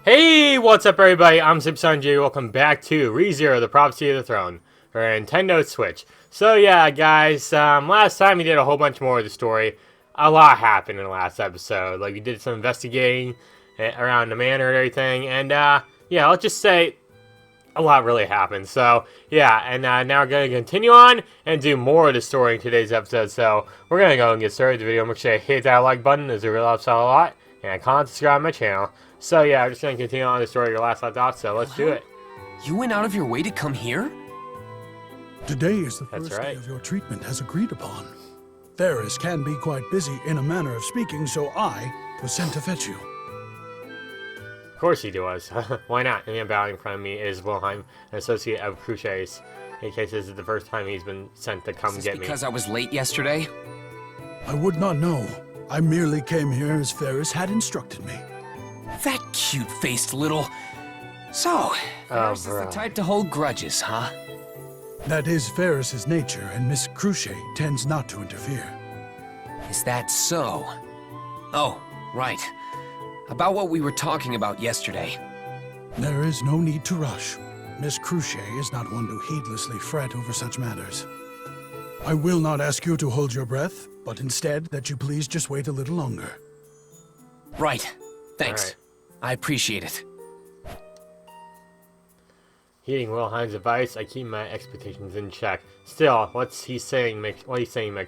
Hey, what's up everybody? I'm SuperSonicJB. Welcome back to ReZero, the Prophecy of the Throne, for Nintendo Switch. So yeah, guys, last time we did a whole bunch more of the story. A lot happened in the last episode. Like, we did some investigating around the manor and everything, and yeah, I'll just say a lot really happened. So yeah, and now we're going to continue on and do more of the story in today's episode. So we're going to go and get started with the video. Make sure you hit that like button, as it really helps out a lot, and comment, subscribe to my channel. So yeah, I'm just going to continue on the story your last left off, so let's do it. You went out of your way to come here? Today is the first day of your treatment as agreed upon. Ferris can be quite busy in a manner of speaking, so I was sent to fetch you. Of course he was. Why not? And the bowing in front of me is Wilhelm, an associate of Cruchet's. In case this is the first time he's been sent to come get me. Because I was late yesterday? I would not know. I merely came here as Ferris had instructed me. That cute-faced little... So, Ferris is the type to hold grudges, huh? That is Ferris's nature, and Miss Cruchet tends not to interfere. Is that so? Oh, right. About what we were talking about yesterday. There is no need to rush. Miss Cruchet is not one to heedlessly fret over such matters. I will not ask you to hold your breath, but instead that you please just wait a little longer. Right. Thanks. Right. I appreciate it. Heeding Wilhelm's advice, I keep my expectations in check. Still, what he's saying makes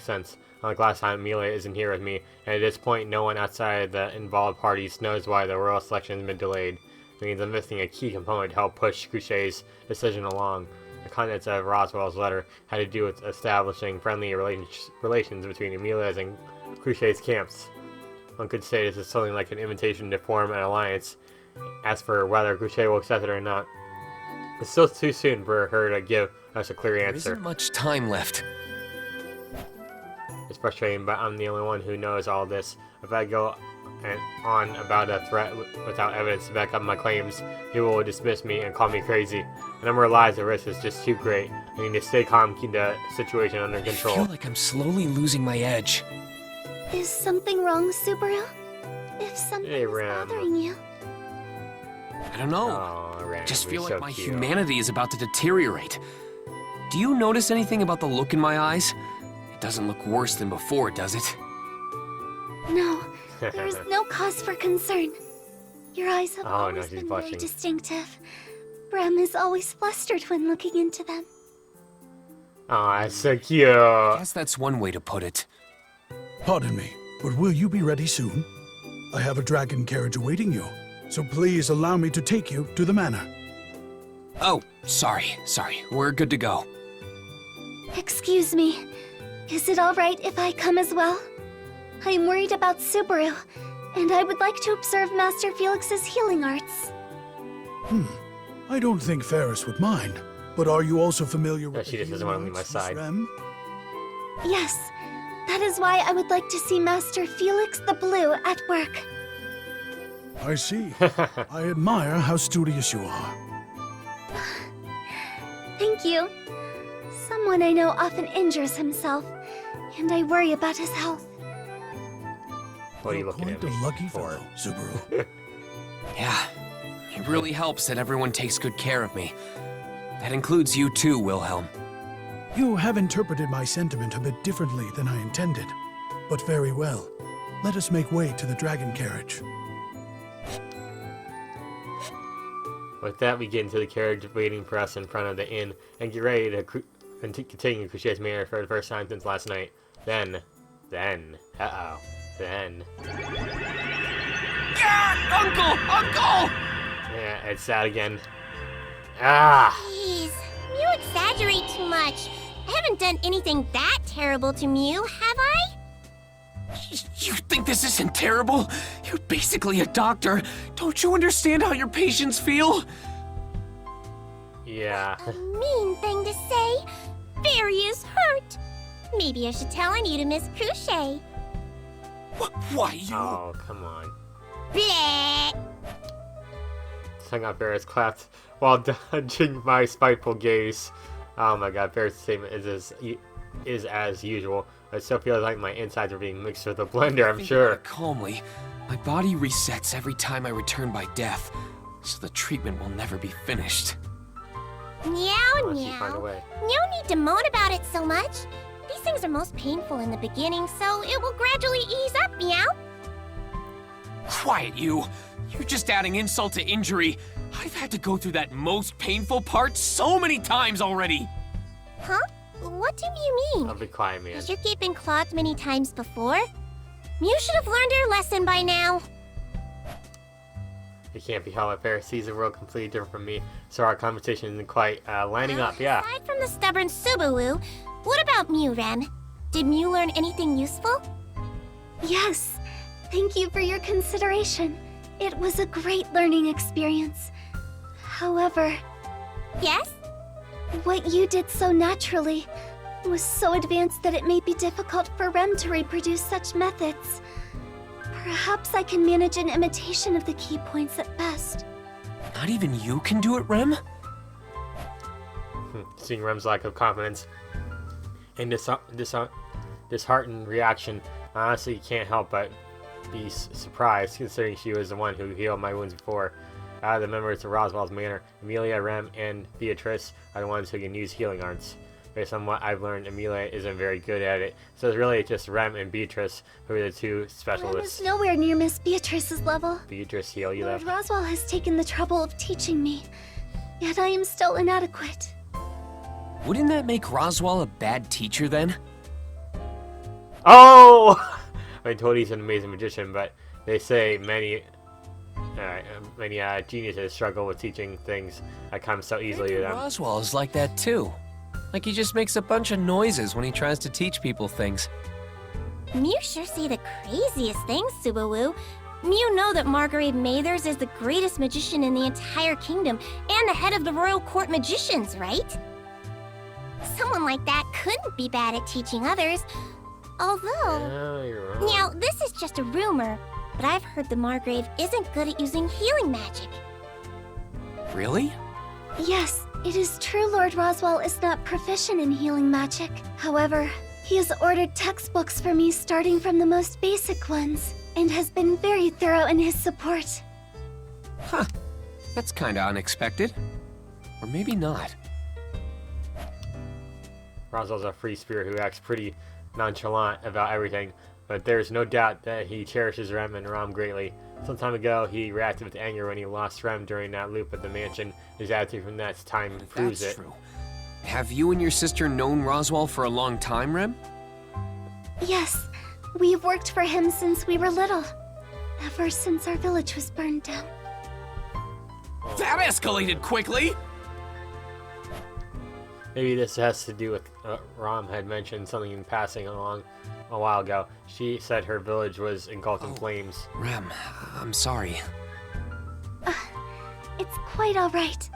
sense. Unlike last time, Amelia isn't here with me, and at this point, no one outside the involved parties knows why the royal selection has been delayed. It means I'm missing a key component to help push Cruchet's decision along. The contents of Roswell's letter had to do with establishing friendly relations between Amelia's and Cruchet's camps. One could say this is something like an invitation to form an alliance. As for whether Cruchet will accept it or not, it's still too soon for her to give us a clear answer. There isn't much time left. It's frustrating, but I'm the only one who knows all this. If I go on about a threat without evidence to back up my claims, he will dismiss me and call me crazy. The number of lives the risk is just too great. I need to stay calm, keep the situation under control. I feel like I'm slowly losing my edge. Is something wrong, Subaru? If something is bothering you. I don't know. Oh, Ram, Just feel like so my cute. humanity is about to deteriorate. Do you notice anything about the look in my eyes? It doesn't look worse than before, does it? No, there is no cause for concern. Your eyes have always been very distinctive. Bram is always flustered when looking into them. Oh, that's so cute. I guess that's one way to put it. Pardon me, but will you be ready soon? I have a dragon carriage awaiting you, so please allow me to take you to the manor. Oh, sorry. We're good to go. Excuse me. Is it alright if I come as well? I'm worried about Subaru, and I would like to observe Master Felix's healing arts. I don't think Ferris would mind, but are you also familiar with she just doesn't want to leave my side. Yes, that is why I would like to see Master Felix the Blue at work. I see. I admire how studious you are. Thank you. Someone I know often injures himself, and I worry about his health. What are you looking at me Quite a lucky for? fellow, Subaru. Yeah, it really helps that everyone takes good care of me. That includes you too, Wilhelm. You have interpreted my sentiment a bit differently than I intended, but very well. Let us make way to the dragon carriage. With that, we get into the carriage waiting for us in front of the inn and get ready to continue Cruchet's manor for the first time since last night. Then, God, Uncle! Yeah, it's sad again. Ah! Please, you exaggerate too much. I haven't done anything that terrible to Mew, have I? You think this isn't terrible? You're basically a doctor. Don't you understand how your patients feel? Yeah. A mean thing to say. Barry is hurt. Maybe I should tell I need to Miss Cruchet. Why you? Oh, come on. Bleh. Tongue out Barrett's clapped while dodging my spiteful gaze. Oh my god, Barrett's statement is as usual. I still feel like my insides are being mixed with a blender, I'm sure. Calmly, my body resets every time I return by death. So the treatment will never be finished. Meow, Unless you find a meow. way. No need to moan about it so much. These things are most painful in the beginning, so it will gradually ease up, meow. Quiet, you! You're just adding insult to injury. I've had to go through that most painful part so many times already. Huh? What do you mean? I'll be quiet, man. Has your gate been clogged many times before? Mew should have learned her lesson by now. It can't be how my parents sees the world completely different from me, so our conversation isn't quite lining up, yeah. Aside from the stubborn Subaru, what about Mew, Rem? Did Mew learn anything useful? Yes. Thank you for your consideration. It was a great learning experience. However, Yes? what you did so naturally was so advanced that it may be difficult for Rem to reproduce such methods. Perhaps I can manage an imitation of the key points at best. Not even you can do it, Rem? Seeing Rem's lack of confidence and disheartened reaction, I honestly can't help but be surprised, considering she was the one who healed my wounds before. Out of the members of Roswell's Manor, Amelia, Rem, and Beatrice are the ones who can use healing arts. Based on what I've learned, Amelia isn't very good at it, so it's really just Rem and Beatrice who are the two Rem specialists. is nowhere near Miss Beatrice's level. Beatrice heal you though. Lord Roswell has taken the trouble of teaching me, yet I am still inadequate. Wouldn't that make Roswell a bad teacher then? Oh! I mean, Toadie's an amazing magician, but they say many geniuses struggle with teaching things that come so easily to them. Roswell is like that too. Like he just makes a bunch of noises when he tries to teach people things. Mew sure say the craziest things, Subaru. Mew know that Margrave Mathers is the greatest magician in the entire kingdom and the head of the Royal Court Magicians, right? Someone like that couldn't be bad at teaching others. Although, Oh, you're wrong. now this is just a rumor, but I've heard the Margrave isn't good at using healing magic. Really? Yes, it is true Lord Roswell is not proficient in healing magic. However, he has ordered textbooks for me starting from the most basic ones, and has been very thorough in his support. Huh. That's kinda unexpected. Or maybe not. Roswell's a free spirit who acts pretty nonchalant about everything, but there's no doubt that he cherishes Rem and Rom greatly. Some time ago, he reacted with anger when he lost Rem during that loop at the mansion. His attitude from that time proves That's it. true. Have you and your sister known Roswell for a long time, Rem? Yes, we've worked for him since we were little. Ever since our village was burned down. That escalated quickly! Maybe this has to do with Rom had mentioned something in passing along a while ago. She said her village was engulfed in flames. Rem, I'm sorry. It's quite alright.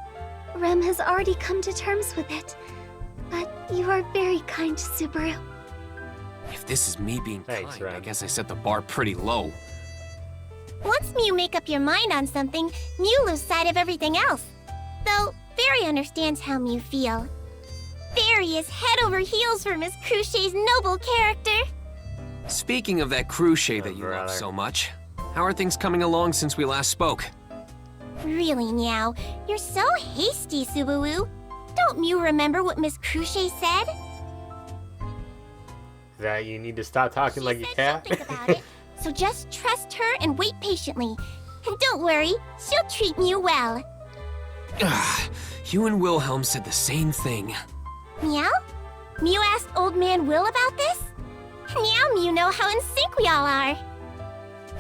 Rem has already come to terms with it. But you are very kind, Subaru. If this is me being Thanks, kind, I Rem. guess I set the bar pretty low. Once Mew make up your mind on something, Mew lose sight of everything else. Though, Fairy understands how Mew feel. Fairy is head over heels for Miss Cruchet's noble character. Speaking of that crochet that you love brother. so much, how are things coming along since we last spoke? Really, Meow, you're so hasty, Subaru. Don't Mew remember what Miss Cruchet said? That you need to stop talking like a She said cat? she'll think about it, so just trust her and wait patiently. And don't worry, she'll treat Mew well. Ugh, you and Wilhelm said the same thing. Meow? Mew asked Old Man Will about this? Now Mew know how in sync we all are.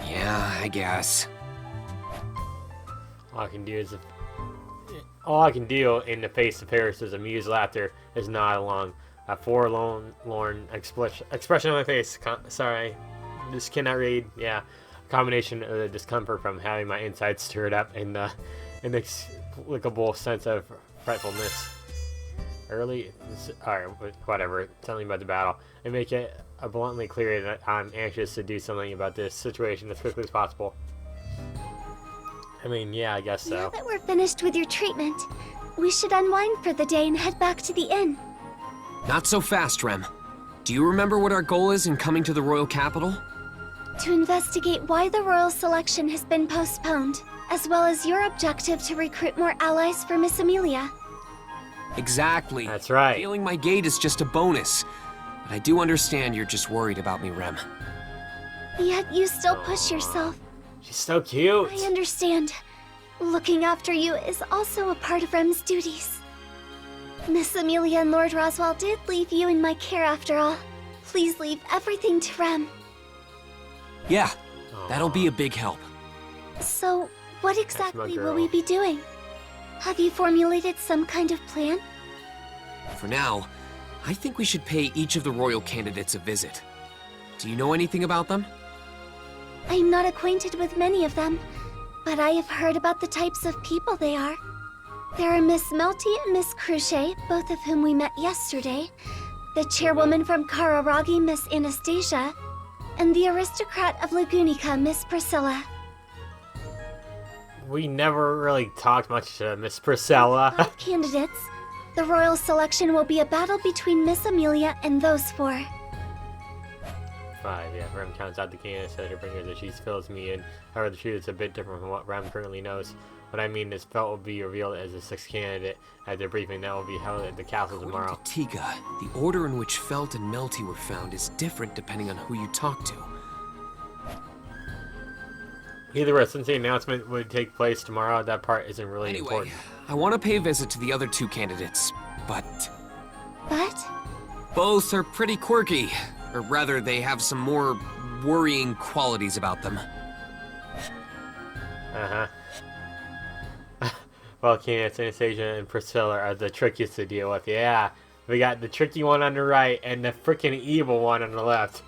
Yeah, I guess. All I can do in the face of Paris' amused laughter is nod along. A forlorn expression on my face. Sorry, just cannot read. Yeah, a combination of the discomfort from having my insides stirred up and the inexplicable sense of fretfulness. Alright, whatever. Tell me about the battle and make it bluntly clear that I'm anxious to do something about this situation as quickly as possible. I mean, yeah, I guess Now so. that we're finished with your treatment, we should unwind for the day and head back to the inn. Not so fast, Rem. Do you remember what our goal is in coming to the royal capital? To investigate why the royal selection has been postponed. as well as your objective to recruit more allies for Miss Amelia. Exactly. That's right. Failing my gate is just a bonus. But I do understand you're just worried about me, Rem. Yet you still push yourself. She's so cute. I understand. Looking after you is also a part of Rem's duties. Miss Amelia and Lord Roswell did leave you in my care after all. Please leave everything to Rem. Yeah, that'll be a big help. So, what exactly will girl. we be doing? Have you formulated some kind of plan? For now, I think we should pay each of the royal candidates a visit. Do you know anything about them? I'm not acquainted with many of them, but I have heard about the types of people they are. There are Miss Melty and Miss Crochet, both of whom we met yesterday, the chairwoman from Kararagi, Miss Anastasia, and the aristocrat of Lagunica, Miss Priscilla. We never really talked much to Miss Priscilla. 5 candidates. The royal selection will be a battle between Miss Amelia and those 4. 5, yeah. Rem counts out the candidates that her fingers as she fills me in. However, the truth is a bit different from what Rem currently knows. What I mean is Felt will be revealed as the 6th candidate at their briefing that will be held at the castle tomorrow. According to Tiga, the order in which Felt and Melty were found is different depending on who you talk to. Either way, since the announcement would take place tomorrow, that part isn't really Anyway, important. I want to pay a visit to the other 2 candidates, but But both are pretty quirky. Or rather, they have some more worrying qualities about them. Well, candidates Anastasia and Priscilla are the trickiest to deal with. Yeah, we got the tricky one on the right and the freaking evil one on the left.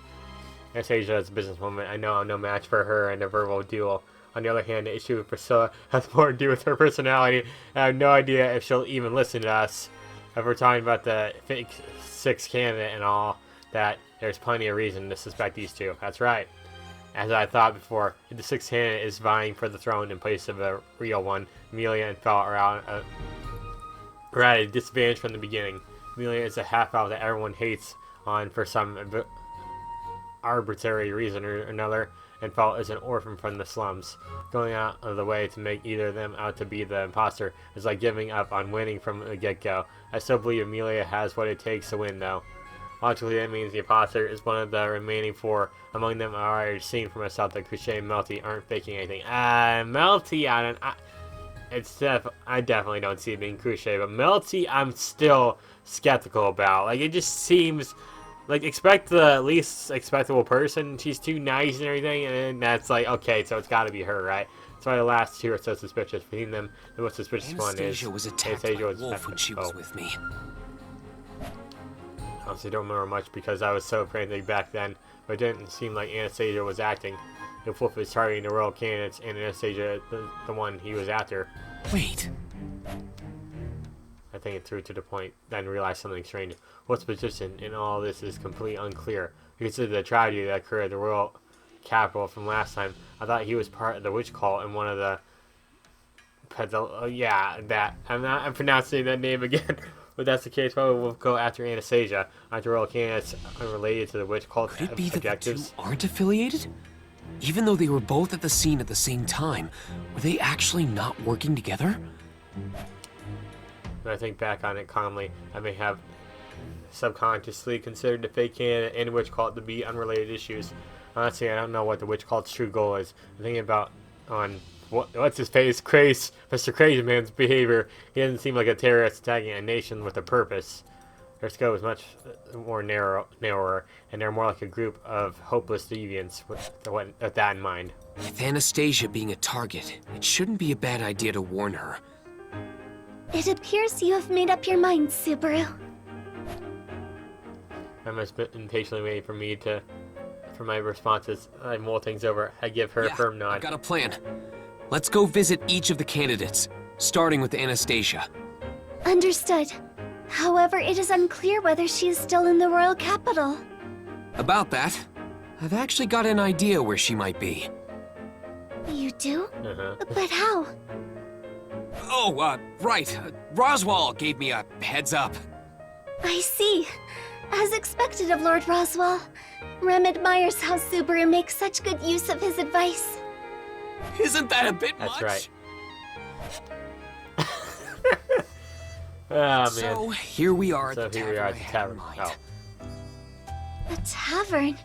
Anastasia is a businesswoman. I know I'm no match for her in a verbal duel. On the other hand, the issue with Priscilla has more to do with her personality. I have no idea if she'll even listen to us. If we're talking about the fake 6th candidate and all that, there's plenty of reason to suspect these 2. That's right. As I thought before, if the 6th candidate is vying for the throne in place of a real one, Amelia and Felt are at a disadvantage from the beginning. Amelia is a half-elf that everyone hates on for some arbitrary reason or another, and Felt is an orphan from the slums. Going out of the way to make either of them out to be the imposter is like giving up on winning from the get-go. I still believe Amelia has what it takes to win, though. Logically, that means the imposter is one of the remaining 4. Among them, I already seen for myself that Crochet and Melty aren't faking anything. Melty, I definitely don't see it being Crochet, but Melty, I'm still skeptical about. Like, it just seems like expect the least expectable person. She's too nice and everything, and that's like, okay, so it's got to be her, right? That's why the last 2 are so suspicious. Between them, the most suspicious one is Anastasia was attacked by a wolf when she was with me. Honestly, don't remember much because I was so frantic back then, but it didn't seem like Anastasia was acting. If Wolf is targeting the royal candidates and Anastasia, the one he was after. Wait. I think it through to the point, then realized something strange. Wolf's position in all this is completely unclear. Because of the tragedy that occurred at the royal capital from last time, I thought he was part of the witch cult and one of the... I'm pronouncing that name again. If that's the case, probably we'll go after Anastasia. Aren't the royal candidates unrelated to the witch cult Could it be that the 2 objectives? aren't affiliated? Even though they were both at the scene at the same time, were they actually not working together? When I think back on it calmly, I may have subconsciously considered the fake candidate and the witch cult to be unrelated issues. Honestly, I don't know what the witch cult's true goal is. I'm thinking about what's his face, Mr. Crazy Man's behavior. He doesn't seem like a terrorist attacking a nation with a purpose. Their scope is much more narrower, and they're more like a group of hopeless deviants with that in mind. With Anastasia being a target, it shouldn't be a bad idea to warn her. it appears you have made up your mind, Subaru. I'm just impatiently waiting for my responses. I mull things over. I give her a firm nod. I've got a plan. Let's go visit each of the candidates, starting with Anastasia. Understood. However, it is unclear whether she is still in the royal capital. About that, I've actually got an idea where she might be. You do? Uh-huh. But how? Oh, right. Roswell gave me a heads up. I see. As expected of Lord Roswell, Rem admires how Subaru makes such good use of his advice. Isn't that a bit That's much? right. Oh, man. So here we are So at the here we tavern are I at the had in tavern. mind. Oh. A tavern.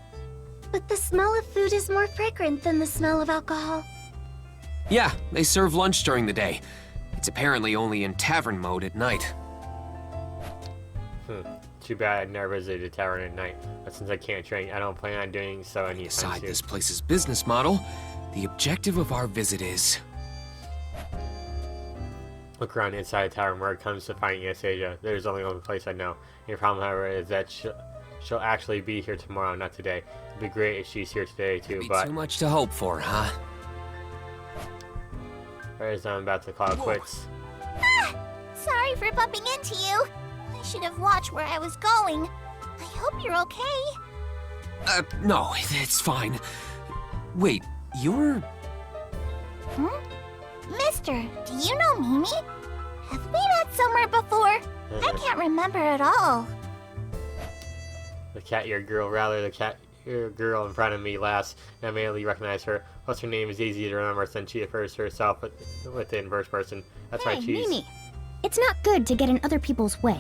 But the smell of food is more fragrant than the smell of alcohol. Yeah, they serve lunch during the day. It's apparently only in tavern mode at night. Too bad I've never visited a tavern at night. But since I can't drink, I don't plan on doing so anytime Beside soon. this place's business model, the objective of our visit is... Look around inside the tavern where it comes to finding Anastasia. There's only one place I know. Your problem, however, is that she'll actually be here tomorrow, not today. It'd be great if she's here today too, Be but too much to hope for, huh? as I'm about to call it quits. Sorry for bumping into you. I should have watched where I was going. I hope you're okay. No, it's fine. Wait, you're... Mister, do you know Mimi? Have we met somewhere before? I can't remember at all. The cat-eared girl, rather the cat-eared girl in front of me laughs, and I immediately recognize her. What's her name is easy to remember since she refers to herself with the inverse person. That's Hey, right, cheese. Mimi. It's not good to get in other people's way.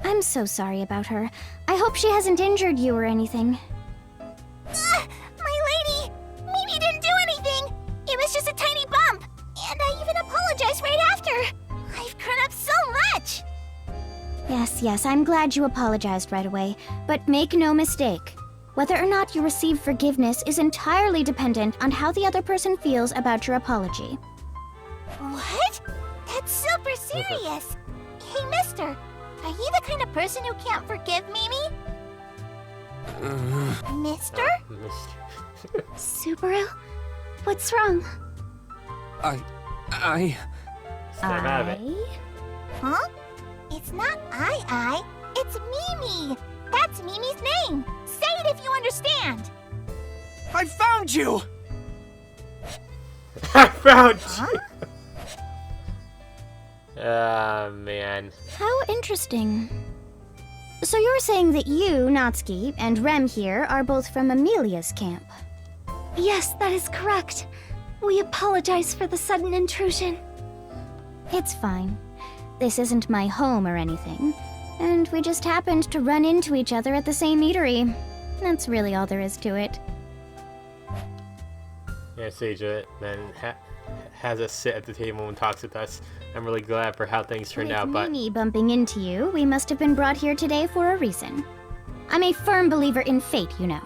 I'm so sorry about her. I hope she hasn't injured you or anything. My lady! Mimi didn't do anything! It was just a tiny bump! And I even apologized right after! I've grown up so much! Yes, I'm glad you apologized right away. But make no mistake. Whether or not you receive forgiveness is entirely dependent on how the other person feels about your apology. What? That's super serious! Hey, mister, are you the kind of person who can't forgive Mimi? Mister? Subaru? What's wrong? I... Still have it. Huh? It's not I, it's Mimi! That's Mimi's name! Say it if you understand! I found you! I found you! Man. How interesting. So you're saying that you, Natsuki, and Rem here are both from Amelia's camp? Yes, that is correct. We apologize for the sudden intrusion. It's fine. This isn't my home or anything. And we just happened to run into each other at the same eatery. That's really all there is to it. Anastasia then has us sit at the table and talks with us. I'm really glad for how things turned out, but... Mimi bumping into you, we must have been brought here today for a reason. I'm a firm believer in fate, you know.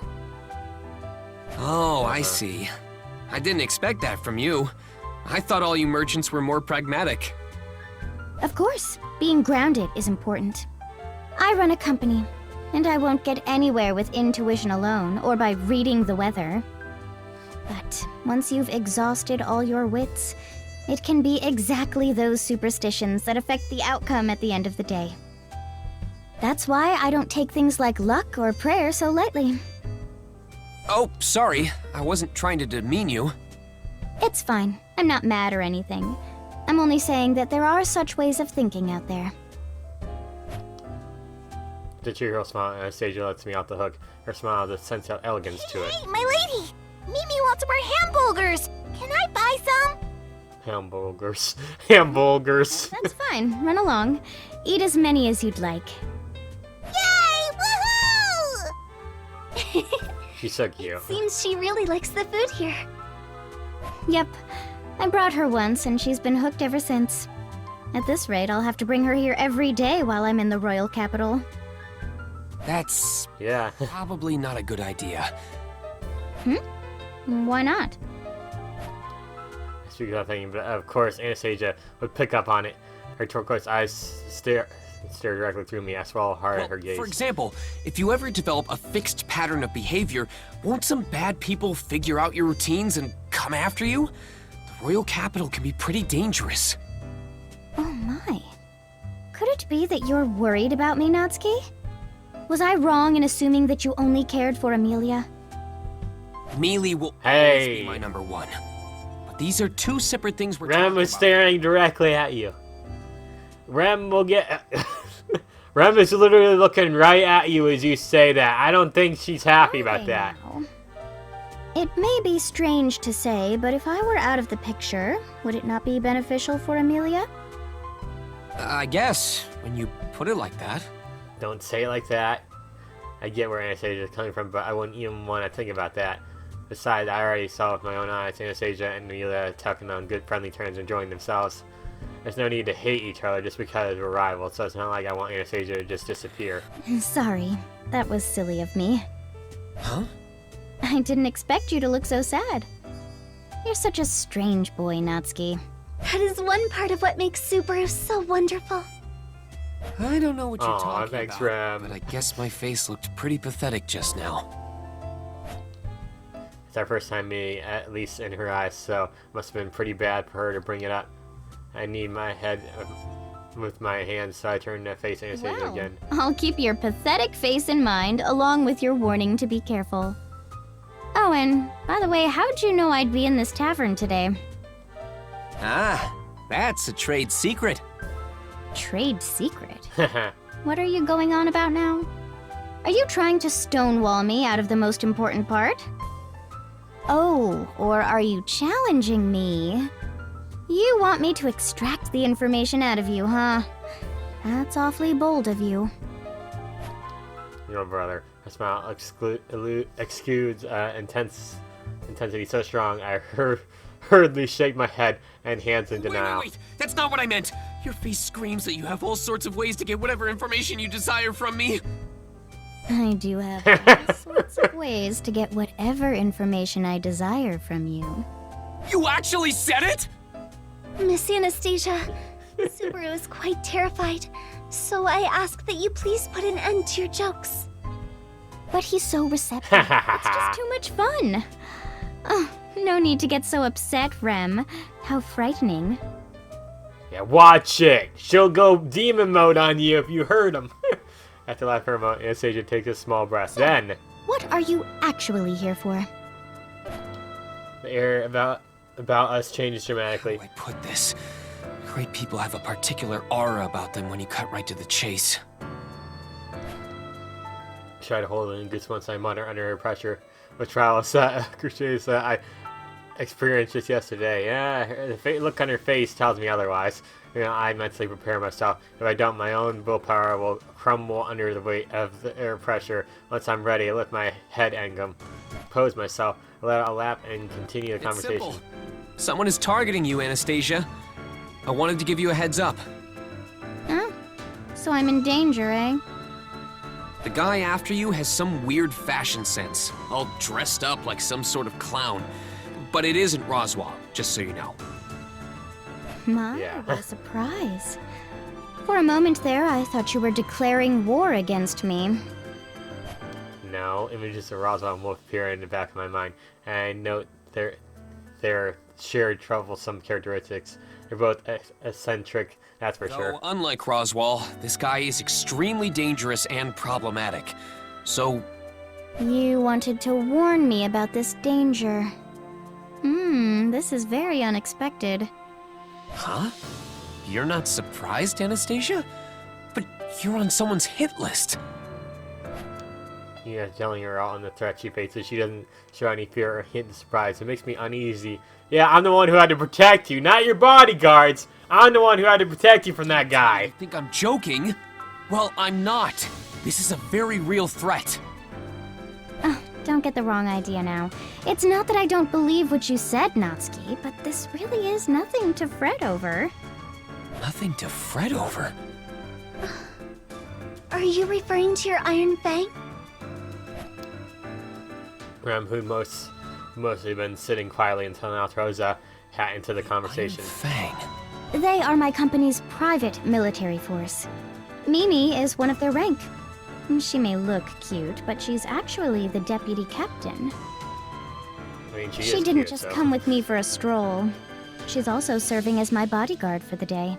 Oh, I see. I didn't expect that from you. I thought all you merchants were more pragmatic. Of course, being grounded is important. I run a company, and I won't get anywhere with intuition alone or by reading the weather. But once you've exhausted all your wits, it can be exactly those superstitions that affect the outcome at the end of the day. That's why I don't take things like luck or prayer so lightly. Oh, sorry. I wasn't trying to demean you. It's fine. I'm not mad or anything. I'm only saying that there are such ways of thinking out there. The cheerful smile of Anastasia lets me off the hook. Her smile has a sense of elegance to it. Hey, my lady! Mimi wants more hamburgers! Can I buy some? Hamburgers. Hamburgers. That's fine. Run along. Eat as many as you'd like. Yay! Woohoo! She's so cute. Seems she really likes the food here. Yep. I brought her once, and she's been hooked ever since. At this rate, I'll have to bring her here every day while I'm in the royal capital. That's Yeah. probably not a good idea. Why not? Speaking of thinking, but of course Anastasia would pick up on it. Her turquoise eyes stare directly through me. I swallow hard at her gaze. For example, if you ever develop a fixed pattern of behavior, won't some bad people figure out your routines and come after you? The royal capital can be pretty dangerous. Oh my. Could it be that you're worried about me, Natsuki? Was I wrong in assuming that you only cared for Amelia? Mealy will always Hey. be my number one. But these are two separate things we're Rem talking is about. staring directly at you. Rem will get... Rem is literally looking right at you as you say that. I don't think she's happy about Hi that. now. It may be strange to say, but if I were out of the picture, would it not be beneficial for Amelia? I guess, when you put it like that. Don't say it like that. I get where Anastasia is coming from, but I wouldn't even want to think about that. Besides, I already saw with my own eyes Anastasia and Amelia talking on good friendly terms, enjoying themselves. There's no need to hate each other just because we're rivals, so it's not like I want Anastasia to just disappear. Sorry, that was silly of me. Huh? I didn't expect you to look so sad. You're such a strange boy, Natsuki. That is one part of what makes Subaru so wonderful. I don't know what you're Aw, talking thanks, about, Rem. but I guess my face looked pretty pathetic just now. It's our first time meeting, at least in her eyes, so it must have been pretty bad for her to bring it up. I need my head with my hands, so I turned to face Anastasia again. I'll keep your pathetic face in mind, along with your warning to be careful. Oh, and by the way, how'd you know I'd be in this tavern today? Ah, that's a trade secret. Trade secret? What are you going on about now? Are you trying to stonewall me out of the most important part? Oh, or are you challenging me? You want me to extract the information out of you, huh? That's awfully bold of you. Your brother. Her smile exudes intensity so strong I hurriedly shake my head and hands in denial. Wait, that's not what I meant. Your face screams that you have all sorts of ways to get whatever information you desire from me. I do have all sorts of ways to get whatever information I desire from you. You actually said it? Miss Anastasia, Subaru is quite terrified, so I ask that you please put an end to your jokes. But he's so receptive. It's just too much fun. Oh, no need to get so upset, Rem. How frightening. Yeah, watch it! She'll go demon mode on you if you hurt him. After laughing for a moment, Anastasia takes a small breath. So, then, what are you actually here for? the air about us changes dramatically. How do I put this? Great people have a particular aura about them when you cut right to the chase. Try to hold it in goosebumps. I mutter under pressure. With trials cliches that I experienced just yesterday. Yeah, the look on her face tells me otherwise. You know, I mentally prepare myself. If I don't, my own willpower will crumble under the weight of the air pressure. Once I'm ready, I lift my head and compose myself, let out a lap, and continue the conversation. It's simple. Someone is targeting you, Anastasia. I wanted to give you a heads up. Huh? So I'm in danger, eh? The guy after you has some weird fashion sense, all dressed up like some sort of clown. But it isn't Roswell, just so you know. My, Yeah. what a surprise. For a moment there, I thought you were declaring war against me. No, images of Roswell and Wolf appear in the back of my mind, and I note their shared troublesome characteristics. They're both eccentric, that's for sure. Though, unlike Roswell, this guy is extremely dangerous and problematic. So, You wanted to warn me about this danger. This is very unexpected. huh? You're not surprised, Anastasia? But you're on someone's hit list. Yeah, telling her out on the threat she faces. She doesn't show any fear or hint of surprise. It makes me uneasy. Yeah, I'm the one who had to protect you, not your bodyguards. I'm the one who had to protect you from that You guy. think I'm joking? Well, I'm not. This is a very real threat. Oh, don't get the wrong idea now. It's not that I don't believe what you said, Natsuki, but this really is nothing to fret over. Nothing to fret over. Are you referring to your Iron Fang? Rem, who mostly been sitting quietly until now, throws a hat into the conversation. Fang. They are my company's private military force. Mimi is one of their rank. She may look cute, but she's actually the deputy captain. I mean, She is didn't cute, just so. come with me for a stroll. She's also serving as my bodyguard for the day.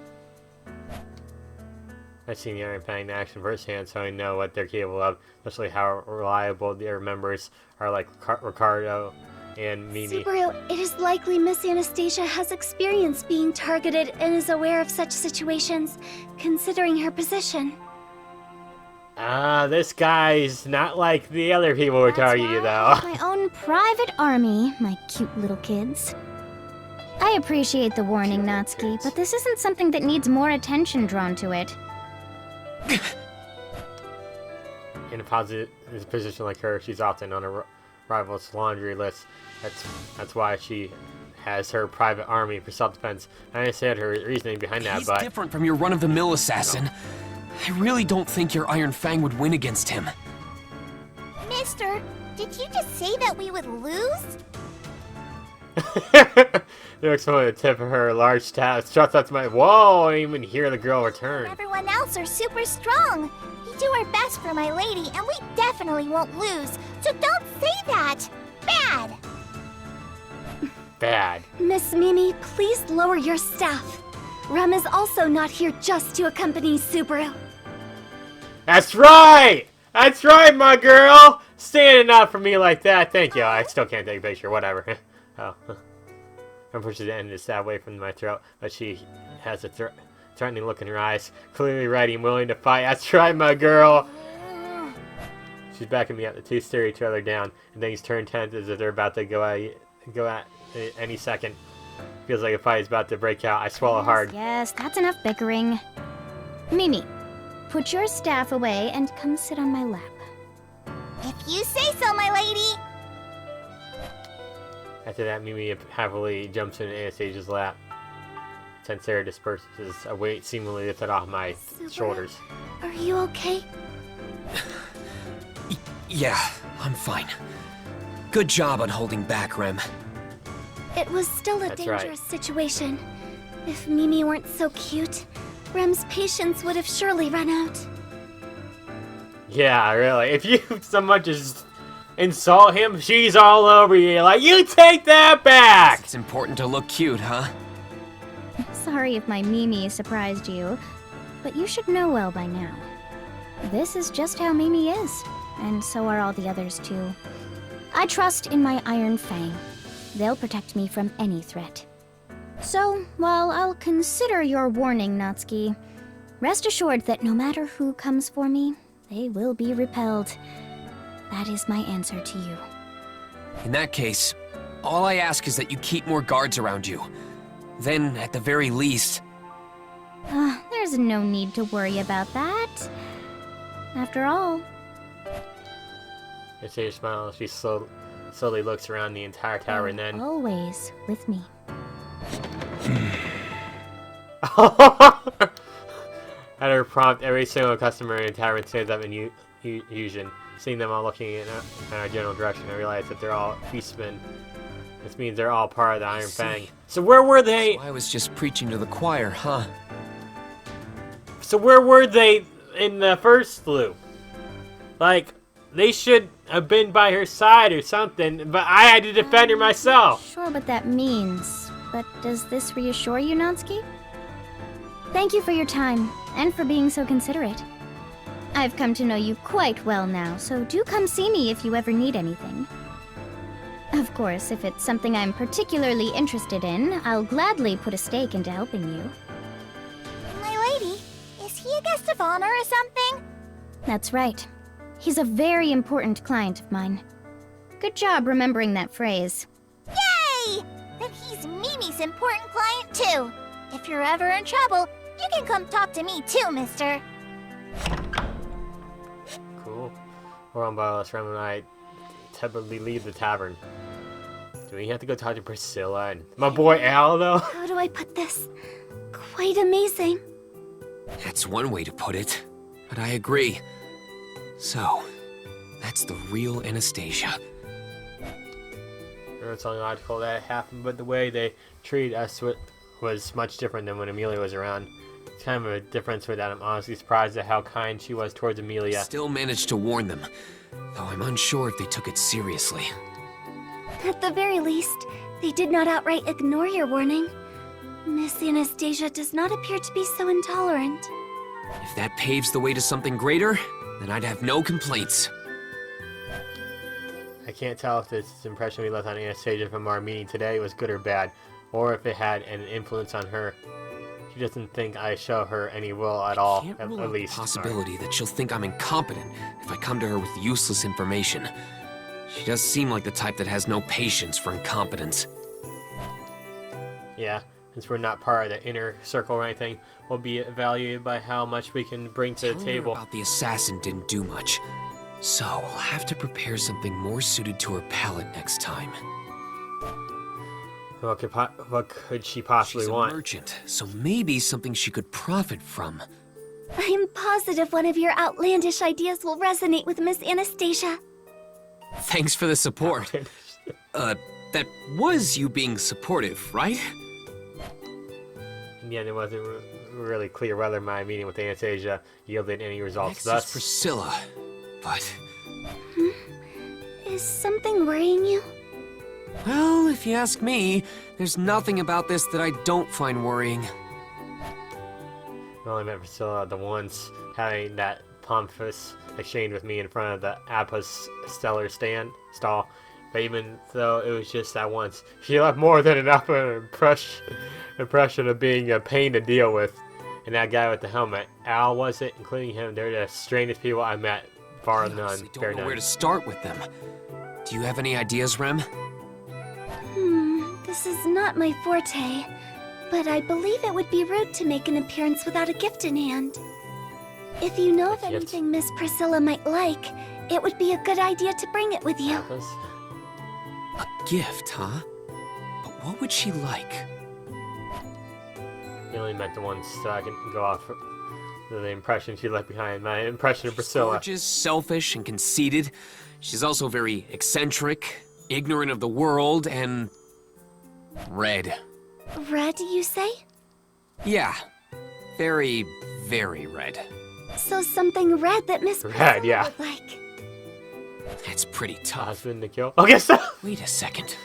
I've seen the Iron Fang in action firsthand, so I know what they're capable of, especially how reliable their members are, like Ricardo and Mimi. Subaru, it is likely Miss Anastasia has experience being targeted and is aware of such situations, considering her position. This guy's not like the other people we're targeting, That's though. why I have my own private army, my cute little kids. I appreciate the warning, Natsuki, but this isn't something that needs more attention drawn to it. In a positive position like her, she's often on a rival's laundry list. That's why she has her private army for self-defense. I understand her reasoning behind that, He's but different from your run-of-the-mill assassin. I really don't think your Iron Fang would win against him. Mister, did you just say that we would lose? looks from the tip of her large staff. Struts out to my. Whoa! I didn't even hear the girl return. Everyone else are super strong. We do our best for my lady, and we definitely won't lose. So don't say that. Bad. Bad. Miss Mimi, please lower your staff. Rem is also not here just to accompany Subaru. That's right! That's right, my girl! Standing up for me like that. Thank you. I still can't take a picture. Whatever. Oh. I'm pushing the end of the stab away from my throat, but she has a threatening look in her eyes. Clearly ready and willing to fight. That's right, my girl! She's backing me up. The two stare each other down, and things turn tense as if they're about to go at any second. Feels like a fight is about to break out. I swallow hard. Yes, that's enough bickering. Mimi, put your staff away and come sit on my lap. If you say so, my lady. After that, Mimi happily jumps into Anastasia's lap. Tense air disperses, a weight seemingly lifted off my shoulders. Are you okay? Yeah, I'm fine. Good job on holding back, Rem. It was still a That's right. dangerous situation. If Mimi weren't so cute, Rem's patience would have surely run out. Yeah, really. If you so much as insult him, she's all over you. Like, you take that back! It's important to look cute, huh? Sorry if my Mimi surprised you, but you should know well by now. This is just how Mimi is, and so are all the others too. I trust in my Iron Fang. They'll protect me from any threat. So, while I'll consider your warning, Natsuki, rest assured that no matter who comes for me, they will be repelled. That is my answer to you. In that case, all I ask is that you keep more guards around you. Then, at the very least... There's no need to worry about that. After all... Anastasia smiles. She slowly looks around the entire tower and then... Always with me. At her prompt, every single customer in the tavern stands up in fusion. Seeing them all looking in our general direction, I realize that they're all feastmen. This means they're all part of the Iron Fang. So where were they? So I was just preaching to the choir, huh? So where were they in the first loop? Like, they should have been by her side or something, but I had to defend her myself. Sure what that means, but does this reassure you, Natsuki? Thank you for your time, and for being so considerate. I've come to know you quite well now, so do come see me if you ever need anything. Of course, if it's something I'm particularly interested in, I'll gladly put a stake into helping you. My lady, is he a guest of honor or something? That's right. He's a very important client of mine. Good job remembering that phrase. Yay! Then he's Mimi's important client too. If you're ever in trouble, you can come talk to me too, mister. Cool. We're on by us, Rem and I tepidly leave the tavern. Do we have to go talk to Priscilla and my boy Al, though? How do I put this? Quite amazing. That's one way to put it. But I agree. So, that's the real Anastasia. It's only logical that happened, but the way they treated us was much different than when Amelia was around. It's kind of a difference with that. I'm honestly surprised at how kind she was towards Amelia. Still managed to warn them, though I'm unsure if they took it seriously. At the very least, they did not outright ignore your warning. Miss Anastasia does not appear to be so intolerant. If that paves the way to something greater, then I'd have no complaints. I can't tell if this impression we left on Anastasia from our meeting today was good or bad, or if it had an influence on her. She doesn't think I show her any will at all, Can't at rule out least. the possibility that she'll think I'm incompetent if I come to her with useless information. She does seem like the type that has no patience for incompetence. Yeah, since we're not part of the inner circle or anything, we'll be evaluated by how much we can bring to the Telling her table. about the assassin didn't do much, so I'll have to prepare something more suited to her palate next time. What could she possibly She's a want? merchant, so maybe something she could profit from. I'm positive one of your outlandish ideas will resonate with Miss Anastasia. Thanks for the support. That was you being supportive, right? In the end, it wasn't really clear whether my meeting with Anastasia yielded any results. Next is Priscilla, but... Is something worrying you? Well, if you ask me, there's nothing about this that I don't find worrying. I only met Priscilla the once, having that pompous exchange with me in front of the Appa's stellar stall. But even though it was just that once, she left more than enough of an impression of being a pain to deal with. And that guy with the helmet, Al was it? Including him, they're the strangest people I met, bar I none. honestly Bar don't know none. where to start with them. Do you have any ideas, Rem? This is not my forte, but I believe it would be rude to make an appearance without a gift in hand. If you know of A gift? anything Miss Priscilla might like, it would be a good idea to bring it with you. Appa's? A gift, huh? But what would she like? You only met the once, so I can go off the impression she left behind. My impression of Priscilla. Gorgeous, selfish, and conceited. She's also very eccentric, ignorant of the world, and... red. Red, you say? Yeah. Very, very red. So something red that Miss Red, Priscilla yeah. would like. That's pretty tough. Husband to kill. Okay, so. Wait a second.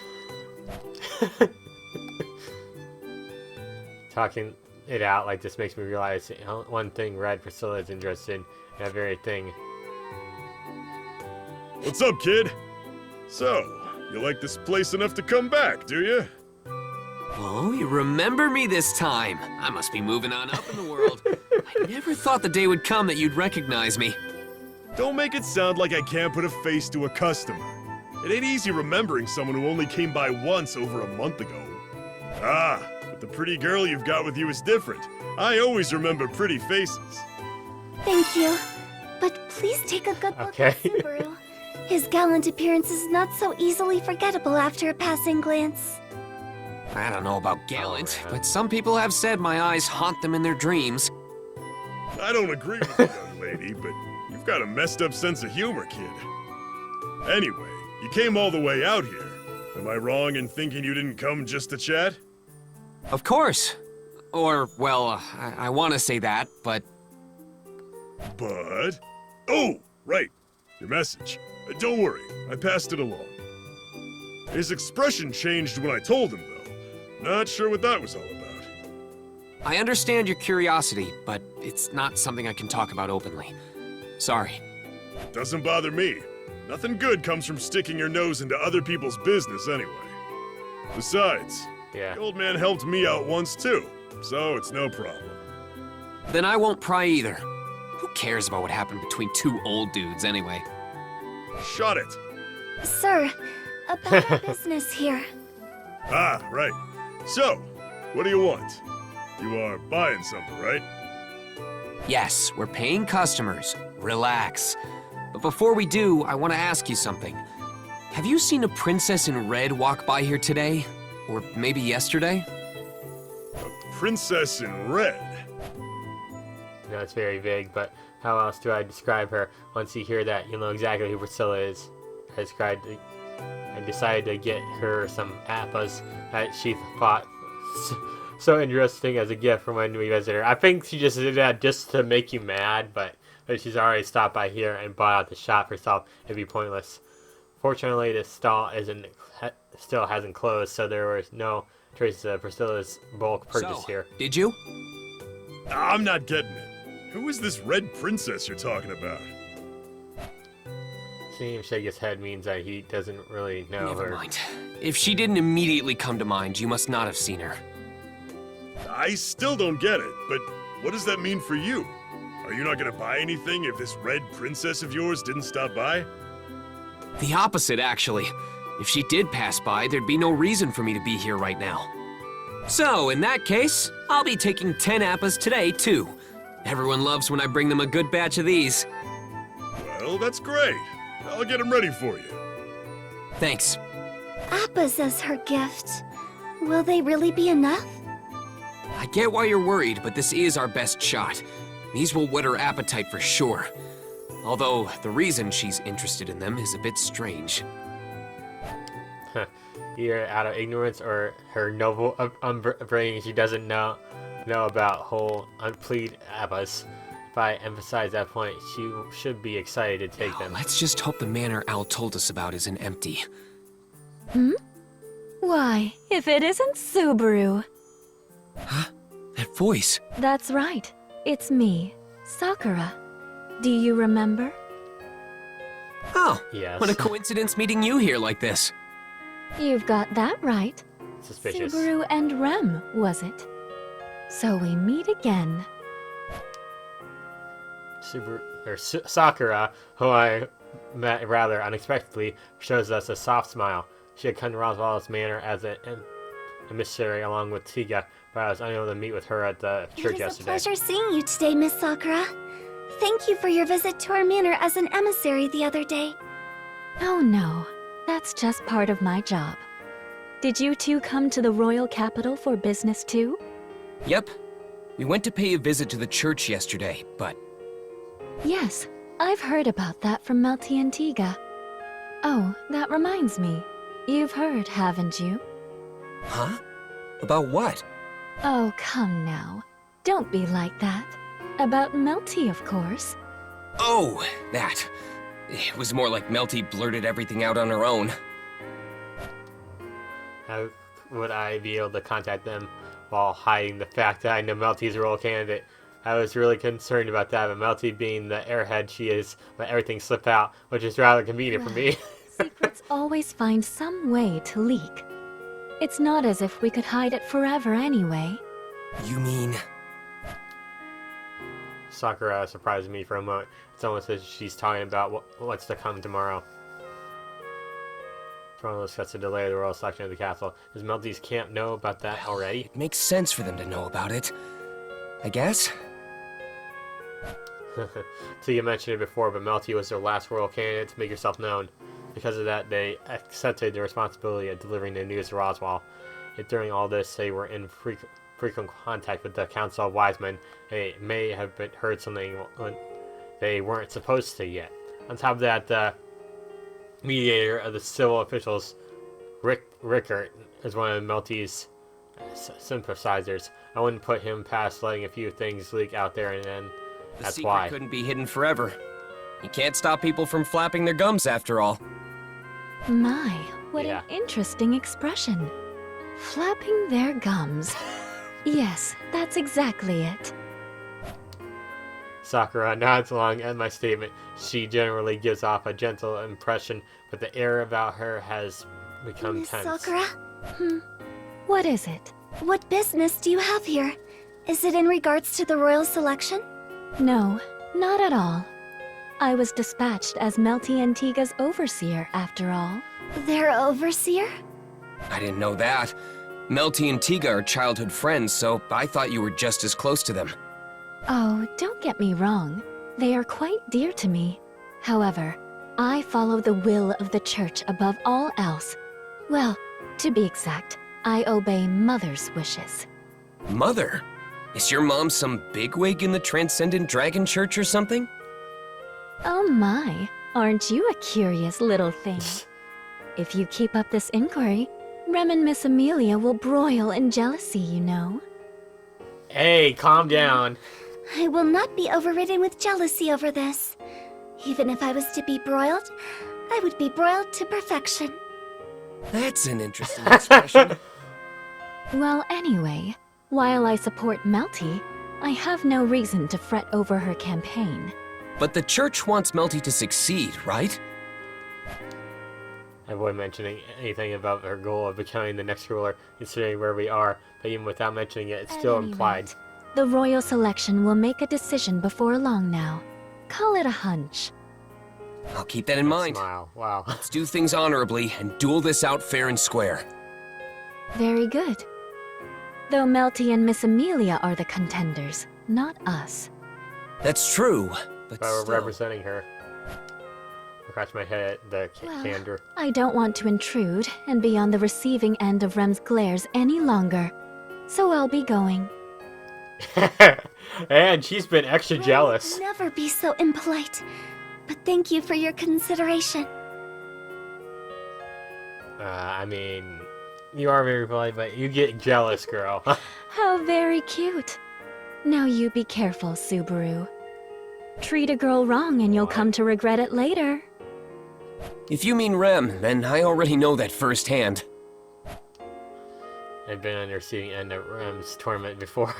Talking it out like this makes me realize one thing Red Priscilla is interested in, that very thing. What's up, kid? So, you like this place enough to come back, do you? Oh, you remember me this time. I must be moving on up in the world. I never thought the day would come that you'd recognize me. Don't make it sound like I can't put a face to a customer. It ain't easy remembering someone who only came by once over a month ago. Ah, but the pretty girl you've got with you is different. I always remember pretty faces. Thank you. But please take a good look Okay. at Subaru. His gallant appearance is not so easily forgettable after a passing glance. I don't know about gallant, Alright. but some people have said my eyes haunt them in their dreams. I don't agree with you, young lady, but you've got a messed up sense of humor, kid. Anyway, you came all the way out here. Am I wrong in thinking you didn't come just to chat? Of course. Or, well, I want to say that, but But... Oh, right. Your message. Don't worry, I passed it along. His expression changed when I told him, though. Not sure what that was all about. I understand your curiosity, but it's not something I can talk about openly. Sorry. Doesn't bother me. Nothing good comes from sticking your nose into other people's business anyway. Besides, Yeah. the old man helped me out once too, so it's no problem. Then I won't pry either. Who cares about what happened between two old dudes anyway? Shut it. Sir, about our business here. Ah, right. So, what do you want? You are buying something, right? Yes, we're paying customers. Relax. But before we do, I want to ask you something. Have you seen a princess in red walk by here today? Or maybe yesterday? A princess in red. No, it's very vague, but how else do I describe her? Once you hear that, you'll know exactly who Priscilla is. I decided to get her some appas that she thought so interesting as a gift for when we visit her. I think she just did that just to make you mad, but she's already stopped by here and bought out the shop herself. It'd be pointless. Fortunately, the stall still hasn't closed, so there was no traces of Priscilla's bulk purchase So, here. did you? I'm not getting it. Who is this red princess you're talking about? Seeing him shake his head means that he doesn't really know Never her. mind. If she didn't immediately come to mind, you must not have seen her. I still don't get it, but what does that mean for you? Are you not gonna buy anything if this red princess of yours didn't stop by? The opposite, actually. If she did pass by, there'd be no reason for me to be here right now. So, in that case, I'll be taking 10 appas today, too. Everyone loves when I bring them a good batch of these. Well, that's great. I'll get them ready for you. Thanks. Appas as her gift. Will they really be enough? I get why you're worried, but this is our best shot. These will whet her appetite for sure. Although, the reason she's interested in them is a bit strange. Either out of ignorance or her noble upbringing, she doesn't know about whole unplead appas. If I emphasize that point, she should be excited to take them. Let's just hope the manor Al told us about isn't empty. Why, if it isn't Subaru. Huh? That voice. That's right. It's me, Sakura. Do you remember? Oh, Yes. what a coincidence meeting you here like this. You've got that right. Suspicious. Subaru and Rem, was it? So we meet again. Sakura, who I met rather unexpectedly, shows us a soft smile. She had come to Roswell's manor as an emissary along with Tiga, but I was unable to meet with her at the church It is a yesterday. pleasure seeing you today, Miss Sakura. Thank you for your visit to our manor as an emissary the other day. Oh no, that's just part of my job. Did you two come to the royal capital for business too? Yep. We went to pay a visit to the church yesterday, but... Yes, I've heard about that from Melty and Tiga. Oh, that reminds me. You've heard, haven't you? Huh? About what? Oh, come now. Don't be like that. About Melty, of course. Oh, that. It was more like Melty blurted everything out on her own. How would I be able to contact them while hiding the fact that I know Melty's a role candidate? I was really concerned about that, but Melty being the airhead she is, let everything slip out, which is rather convenient for me. Secrets always find some way to leak. It's not as if we could hide it forever anyway. You mean... Sakura surprised me for a moment. It's almost as she's talking about what's to come tomorrow. Tomorrow discuss the delay of the royal selection of the castle. Does Melty's camp know about that already? It makes sense for them to know about it. I guess? So you mentioned it before, but Melty was their last royal candidate to make herself known. Because of that, they accepted the responsibility of delivering the news to Roswell. Yet during all this, they were in frequent contact with the Council of Wise Men. They may have heard something when they weren't supposed to yet. On top of that, the mediator of the civil officials, Rickert, is one of Melty's sympathizers. I wouldn't put him past letting a few things leak out there, and then that's The why. secret couldn't be hidden forever. You can't stop people from flapping their gums after all. My, what Yeah. an interesting expression. Flapping their gums. Yes, that's exactly it. Sakura nods along at my statement. She generally gives off a gentle impression, but the air about her has become Miss tense. Sakura, What is it? what business do you have here? Is it in regards to the royal selection? No, not at all. I was dispatched as Melty and Tiga's overseer, after all. Their overseer? I didn't know that. Melty and Tiga are childhood friends, so I thought you were just as close to them. Oh, don't get me wrong. They are quite dear to me. However, I follow the will of the church above all else. Well, to be exact, I obey Mother's wishes. Mother? Is your mom some bigwig in the Transcendent Dragon Church or something? Oh my, aren't you a curious little thing? If you keep up this inquiry, Rem and Miss Amelia will broil in jealousy, you know. Hey, calm down. I will not be overridden with jealousy over this. Even if I was to be broiled, I would be broiled to perfection. That's an interesting expression. Well, anyway, while I support Melty, I have no reason to fret over her campaign. But the church wants Melty to succeed, right? avoid mentioning anything about her goal of becoming the next ruler, considering where we are, but even without mentioning it, it's still At any implied. rate, the royal selection will make a decision before long now. Call it a hunch. I'll keep that in mind. Smile. Wow. Let's do things honorably and duel this out fair and square. Very good. Though Melty and Miss Amelia are the contenders, not us. That's true, but But we're still. representing her. I scratch my head at the Well, candor. I don't want to intrude and be on the receiving end of Rem's glares any longer. So I'll be going. And she's been extra Rem jealous. would never be so impolite. But thank you for your consideration. I mean, you are very polite, but you get jealous, girl. How very cute. Now you be careful, Subaru. Treat a girl wrong and you'll come to regret it later. If you mean Rem, then I already know that firsthand. I've been on the receiving end of Rem's torment before.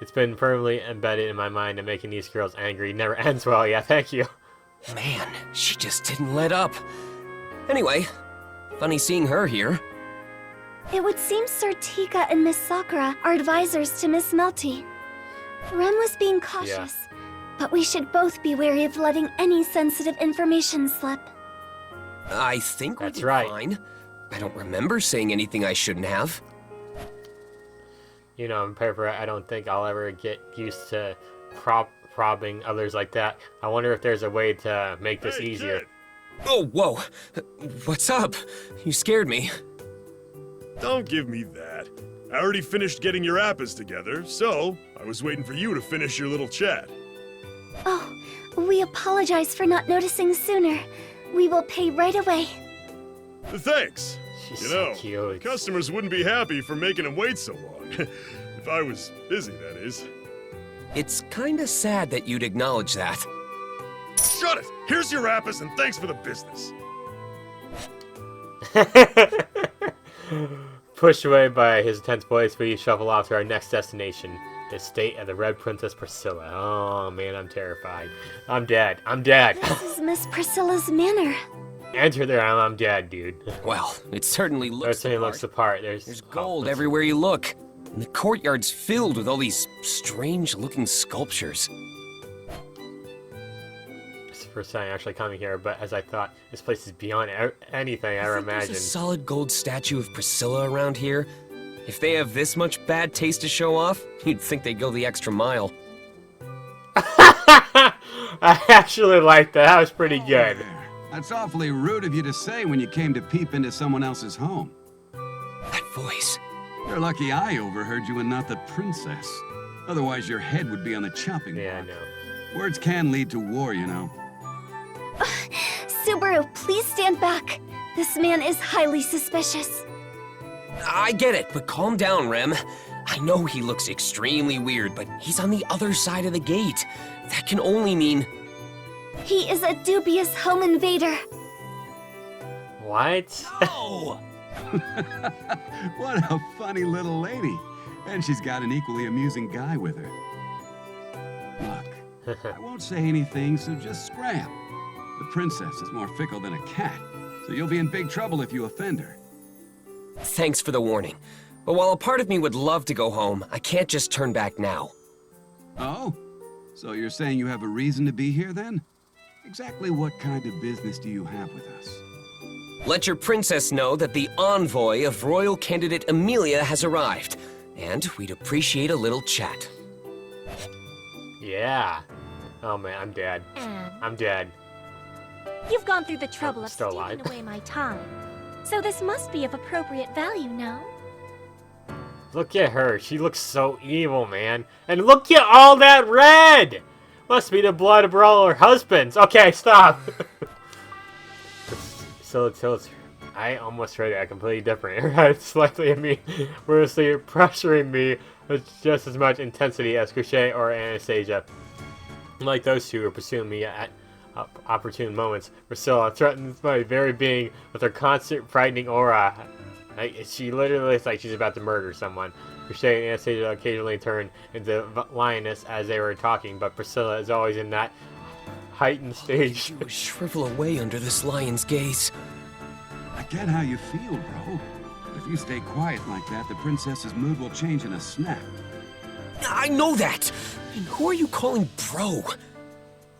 It's been firmly embedded in my mind that making these girls angry never ends well. Yeah, thank you. Man, she just didn't let up. Anyway, funny seeing her here. It would seem Sir Tika and Miss Sakura are advisors to Miss Melty. Rem was being cautious, but we should both be wary of letting any sensitive information slip. I think we That's did right. fine. I don't remember saying anything I shouldn't have. You know, Pepper, I don't think I'll ever get used to probbing others like that. I wonder if there's a way to make this Hey, easier. kid, Oh, whoa. What's up? You scared me. don't give me that. I already finished getting your apples together, so I was waiting for you to finish your little chat. Oh, we apologize for not noticing sooner. We will pay right away. Thanks. She's You so know, cute. customers wouldn't be happy for making them wait so long. If I was busy, that is. It's kinda sad that you'd acknowledge that. Shut it! Here's your apples and thanks for the business. Pushed away by his intense voice, we shuffle off to our next destination, the estate of the Red Princess Priscilla. Oh man, I'm terrified. I'm dead. I'm dead. This is Miss Priscilla's manor. Enter there, I'm dead, dude. Well, it certainly looks Everything the part. looks the part. There's gold everywhere you look. And the courtyard's filled with all these strange-looking sculptures. It's the first time actually coming here, but as I thought, this place is beyond anything I ever Think there's imagined. a solid gold statue of Priscilla around here? If they have this much bad taste to show off, you'd think they'd go the extra mile. I actually like that. That was pretty good. That's awfully rude of you to say when you came to peep into someone else's home. That voice. You're lucky I overheard you and not the princess. Otherwise, your head would be on the chopping Yeah, I block. know. Words can lead to war, you know. Subaru, please stand back. This man is highly suspicious. I get it, but calm down, Rem. I know he looks extremely weird, but he's on the other side of the gate. That can only mean... He is a dubious home invader. What? Oh! What a funny little lady. And she's got an equally amusing guy with her. Look, I won't say anything, so just scram. The princess is more fickle than a cat, so you'll be in big trouble if you offend her. Thanks for the warning. But while a part of me would love to go home, I can't just turn back now. Oh? So you're saying you have a reason to be here, then? Exactly what kind of business do you have with us? Let your princess know that the envoy of royal candidate Amelia has arrived, and we'd appreciate a little chat. Yeah. Oh man, I'm dead. Anne, I'm dead. you've gone through the trouble of Still stealing alive. away my time. So this must be of appropriate value, no? Look at her. She looks so evil, man. And look at all that red! Must be the blood of all her husbands. Okay, stop. So I almost read it completely different. It's slightly at me, whereas they're pressuring me with just as much intensity as Crochet or Anastasia. Like those two are pursuing me at opportune moments. Priscilla threatens my very being with her constant frightening aura. She literally looks like she's about to murder someone. Crochet and Anastasia occasionally turn into lioness as they were talking, but Priscilla is always in that heightened stage. You shrivel away under this lion's gaze. get how you feel, bro. But if you stay quiet like that, the princess's mood will change in a snap. I know that! And who are you calling bro?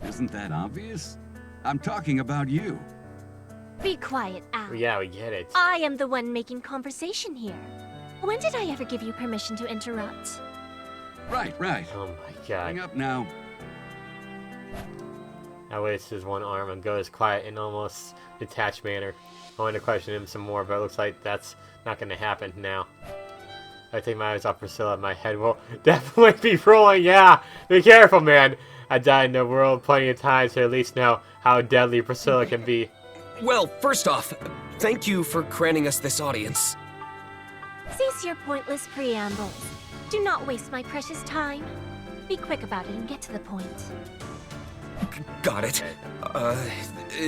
Isn't that obvious? I'm talking about you. Be quiet, Al. Yeah, we get it. I am the one making conversation here. When did I ever give you permission to interrupt? Right. Oh my Hang god. up now. I wastes his one arm and goes quiet in almost detached manner. I want to question him some more, but it looks like that's not going to happen now. I take my eyes off Priscilla, my head will definitely be rolling. Yeah, be careful, man. I died in the world plenty of times to at least know how deadly Priscilla can be. Well, first off, thank you for granting us this audience. Cease your pointless preambles. Do not waste my precious time. Be quick about it and get to the point. Got it.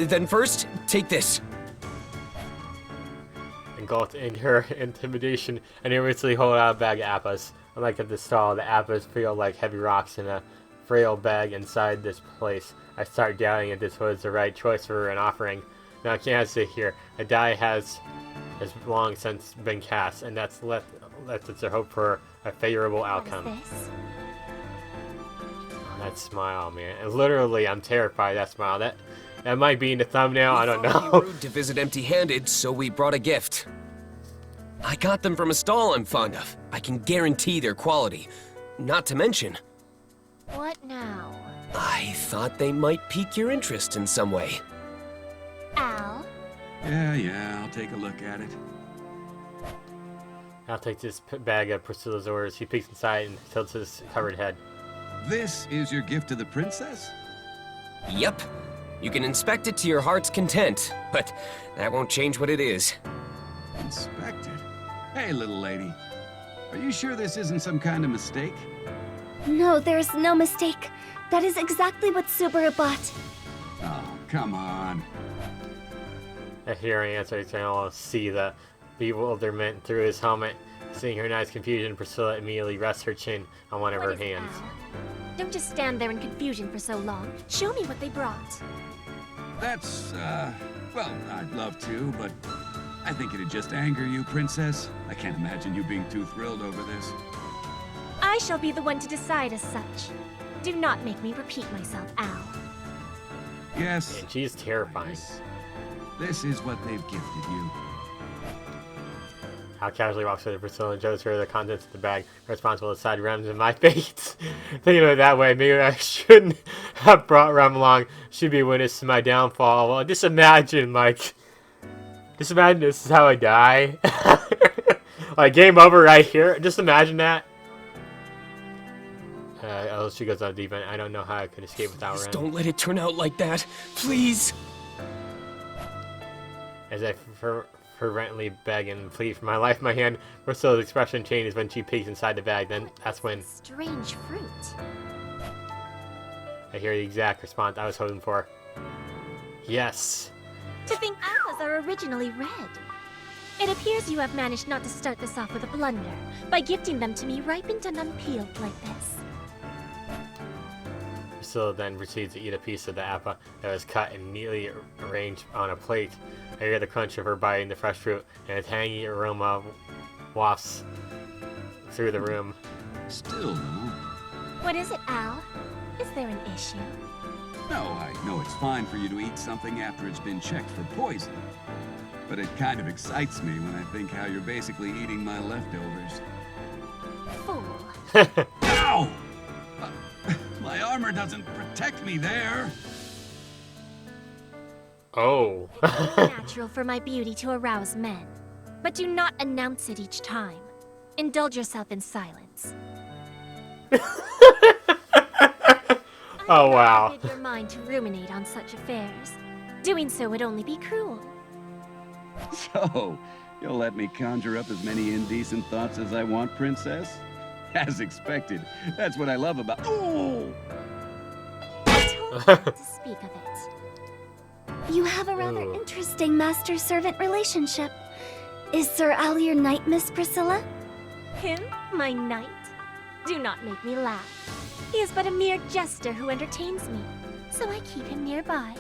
Then first, take this. Engulfed in her intimidation, and immediately hold out a bag of appas. Unlike at the stall, the appas feel like heavy rocks in a frail bag inside this place. I start doubting if this was the right choice for an offering. Now I can't sit here. A die has long since been cast, and that's left us to hope for a favorable outcome. What is this? Oh, that smile, man. And literally, I'm terrified of that smile. That might be in the thumbnail, I don't We thought it'd know. be rude to visit empty-handed, so we brought a gift. I got them from a stall I'm fond of. I can guarantee their quality. Not to mention, What now? I thought they might pique your interest in some way. Al? Yeah, I'll take a look at it. I'll take this bag of Priscilla's orders. He peeks inside and tilts his covered head. This is your gift to the princess? Yep. You can inspect it to your heart's content, but that won't change what it is. Inspect it? Hey, little lady. Are you sure this isn't some kind of mistake? No, there's no mistake. That is exactly what Subaru bought. Oh, come on. I hear an answer. I can almost see the bewilderment through his helmet. Seeing her nice confusion, Priscilla immediately rests her chin on one of What her is it, hands. Al? Don't just stand there in confusion for so long. Show me what they brought. That's, well, I'd love to, but I think it'd just anger you, princess. I can't imagine you being too thrilled over this. I shall be the one to decide as such. Do not make me repeat myself, Al. Yes. And she's terrifying. This is what they've gifted you. Al casually walks over to Priscilla and shows her the contents of the bag, responsible to side Rem's in my face. Thinking of it that way, maybe I shouldn't have brought Rem along. She'd be witness to my downfall. Well, just imagine this is how I die. Like, game over right here. Just imagine that. Oh, she goes on deep end. I don't know how I could escape without Please Rem. don't let it turn out like that. Please. As I fervently beg and plead for my life, my hand, Priscilla's expression changes when she peeks inside the bag. Then that's when Strange fruit. I hear the exact response I was hoping for. Yes. To think apples are originally red. It appears you have managed not to start this off with a blunder by gifting them to me ripened and unpeeled like this. Priscilla then proceeds to eat a piece of the apple that was cut and neatly arranged on a plate. I hear the crunch of her biting the fresh fruit, and a tangy aroma wafts through the room. Still, though. What is it, Al? Is there an issue? No, I know it's fine for you to eat something after it's been checked for poison. But it kind of excites me when I think how you're basically eating my leftovers. Fool. Ow! My armor doesn't protect me there. Oh. It's natural for my beauty to arouse men, but do not announce it each time. Indulge yourself in silence. Oh, wow. I forbid your mind to ruminate on such affairs. Doing so would only be cruel. So, you'll let me conjure up as many indecent thoughts as I want, princess? As expected. That's what I love about... Oh! I told you not to speak of it. You have a rather Ooh. interesting master-servant relationship. Is Sir Al your knight, Miss Priscilla? Him? My knight? Do not make me laugh. He is but a mere jester who entertains me, so I keep him nearby.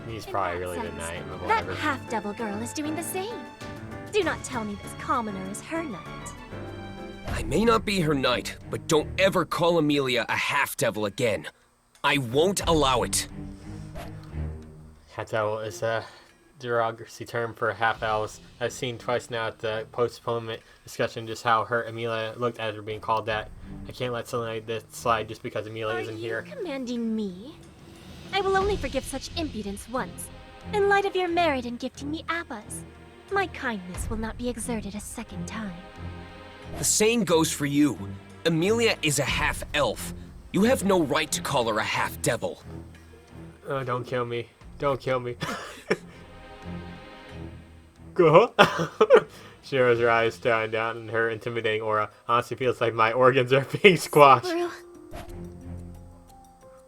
He's In probably that really the sense, knight, but that whatever. half-devil girl is doing the same. Do not tell me this commoner is her knight. I may not be her knight, but don't ever call Amelia a half-devil again. I won't allow it. Half-devil is a derogatory term for half-elves. I've seen twice now at the postponement discussion just how hurt Amelia looked at her being called that. I can't let something like this slide just because Amelia isn't here. Are you commanding me? I will only forgive such impudence once, in light of your merit in gifting me apples. My kindness will not be exerted a second time. The same goes for you. Amelia is a half-elf. You have no right to call her a half-devil. Oh, don't kill me. Don't kill me. Go. She rolls her eyes down in her intimidating aura. Honestly feels like my organs are being squashed. Subaru,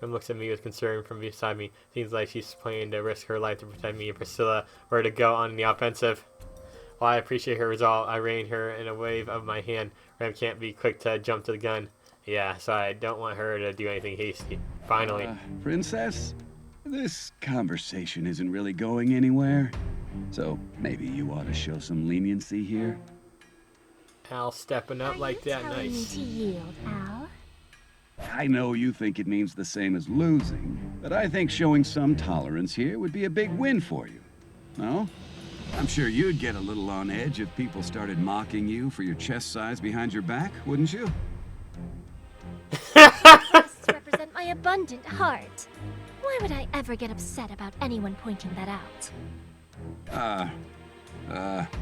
Rim looks at me with concern from beside me. Seems like she's planning to risk her life to protect me and Priscilla were to go on the offensive. While I appreciate her resolve, I rein her in a wave of my hand. Rim can't be quick to jump to the gun. Yeah, so I don't want her to do anything hasty. Finally. Princess, this conversation isn't really going anywhere. So maybe you ought to show some leniency here. Al stepping up like that, Are you telling me nice. to yield, Al? I know you think it means the same as losing, but I think showing some tolerance here would be a big win for you. No? I'm sure you'd get a little on edge if people started mocking you for your chest size behind your back, wouldn't you? Breasts represent my abundant heart. Why would I ever get upset about anyone pointing that out?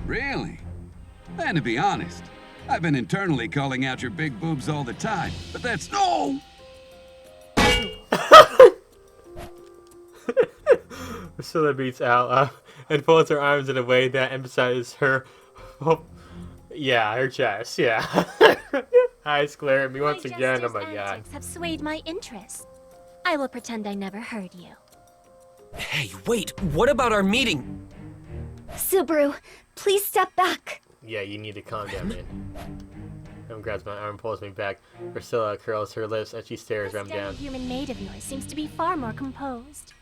Really? And to be honest, I've been internally calling out your big boobs all the time, but that's no! Priscilla beats Al up and folds her arms in a way that emphasizes her. Oh, yeah, her chest, yeah. Eyes glare at me once My again. Oh jester's my god. antics have swayed my interest. I will pretend I never heard you. Hey, wait, what about our meeting? Subaru, please step back. Yeah, you need to calm down, man. Rem grabs my arm, pulls me back. Priscilla curls her lips as she stares Rem This down. human maid of yours seems to be far more composed.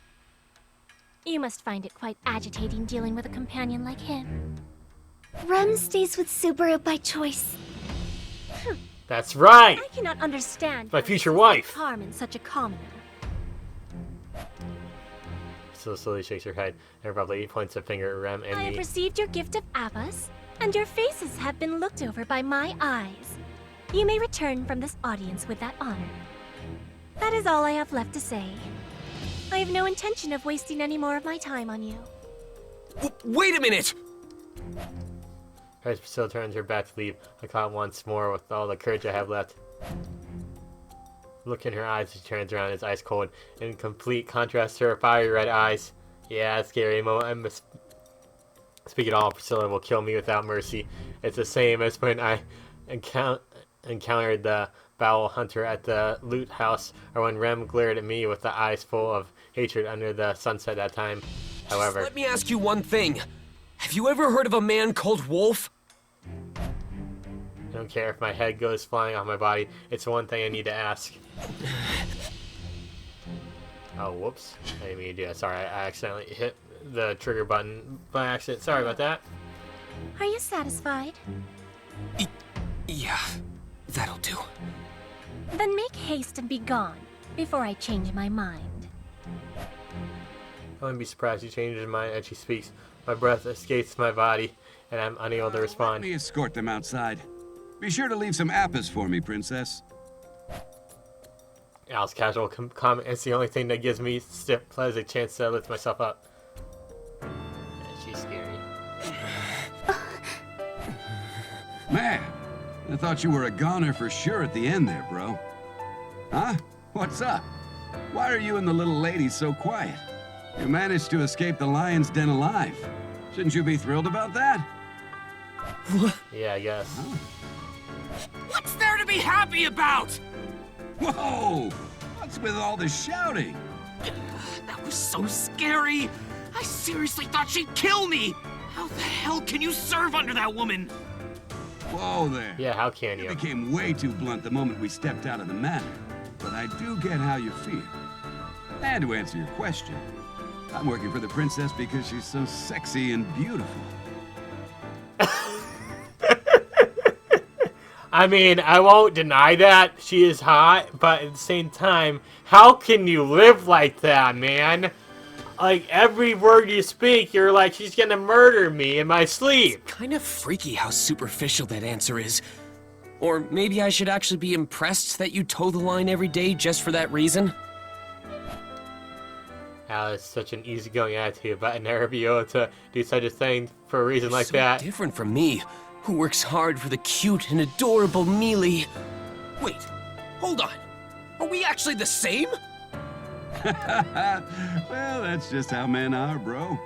You must find it quite agitating dealing with a companion like him. Rem stays with Subaru by choice. That's right! I cannot understand My how future you see wife. harm in such a commoner. Priscilla slowly shakes her head and abruptly points a finger at Rem and I have me. received your gift of Abbas, and your faces have been looked over by my eyes. You may return from this audience with that honor. That is all I have left to say. I have no intention of wasting any more of my time on you. Wait a minute! As Priscilla turns her back to leave, I caught once more with all the courage I have left. Look in her eyes as she turns around, it's ice cold, in complete contrast to her fiery red eyes. Yeah, it's scary. Speaking all, Priscilla will kill me without mercy. It's the same as when I encountered the foul hunter at the loot house, or when Rem glared at me with the eyes full of hatred under the sunset that time. However, Let me ask you one thing. Have you ever heard of a man called Wolf? I don't care if my head goes flying off my body. It's the one thing I need to ask. Oh, whoops. I didn't mean to do that. Sorry, I accidentally hit the trigger button by accident. Sorry about that. Are you satisfied? Yeah, that'll do. Then make haste and be gone before I change my mind. I wouldn't be surprised she changes her mind as she speaks. My breath escapes my body, and I'm unable to Let respond. me escort them outside. Be sure to leave some apples for me, Princess. Al's casual comment is the only thing that gives me stiff pleasant chance to lift myself up. Yeah, she's scary. Man, I thought you were a goner for sure at the end there, bro. Huh? What's up? Why are you and the little lady so quiet? You managed to escape the lion's den alive. Shouldn't you be thrilled about that? Yeah, I guess. What's there to be happy about? Whoa! What's with all the shouting? That was so scary. I seriously thought she'd kill me. How the hell can you serve under that woman? Whoa there. Yeah, how can You you? became way too blunt the moment we stepped out of the manor. But I do get how you feel. And to answer your question, I'm working for the princess because she's so sexy and beautiful. I mean, I won't deny that she is hot, but at the same time, how can you live like that, man? Like, every word you speak, you're like, she's gonna murder me in my sleep. Kind of freaky how superficial that answer is. Or maybe I should actually be impressed that you toe the line every day just for that reason? It's such an easygoing attitude, but I'd never be able to do such a thing for a reason like that. Different from me, who works hard for the cute and adorable Mealy. Wait, hold on. Are we actually the same? Well, that's just how men are, bro.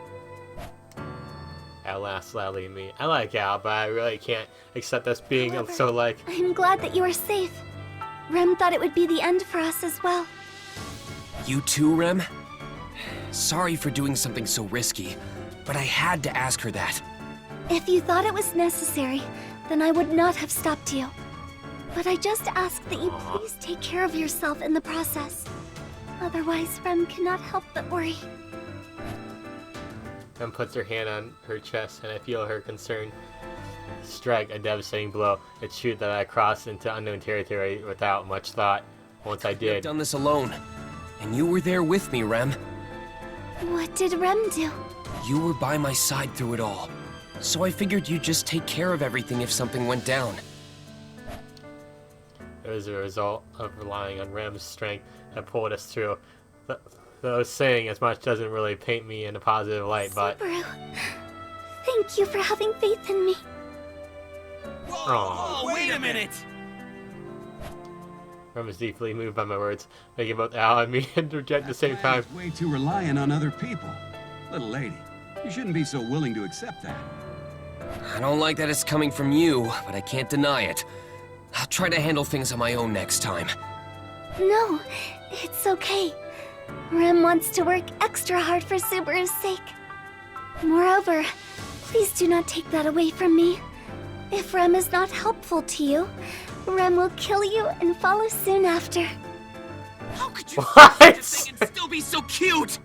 Al laughs loudly at me. I like Al, but I really can't accept us being so like... I'm glad that you are safe. Rem thought it would be the end for us as well. You too, Rem? Sorry for doing something so risky, but I had to ask her that. If you thought it was necessary, then I would not have stopped you. But I just ask that you please take care of yourself in the process. Otherwise, Rem cannot help but worry. Rem puts her hand on her chest, and I feel her concern strike a devastating blow. It's true that I crossed into unknown territory without much thought. Once I did. I've done this alone, and you were there with me, Rem. What did Rem do? You were by my side through it all, so I figured you'd just take care of everything if something went down. It was a result of relying on Rem's strength that pulled us through. Though saying as much doesn't really paint me in a positive light, but... Subaru, thank you for having faith in me. Whoa, wait a minute! Rem is deeply moved by my words, making both Al and me interject at the same time. Way too reliant on other people. Little lady, you shouldn't be so willing to accept that. I don't like that it's coming from you, but I can't deny it. I'll try to handle things on my own next time. No, it's okay. Rem wants to work extra hard for Subaru's sake. Moreover, please do not take that away from me. If Rem is not helpful to you, Rem will kill you and follow soon after. How could you What? say this thing and still be so cute?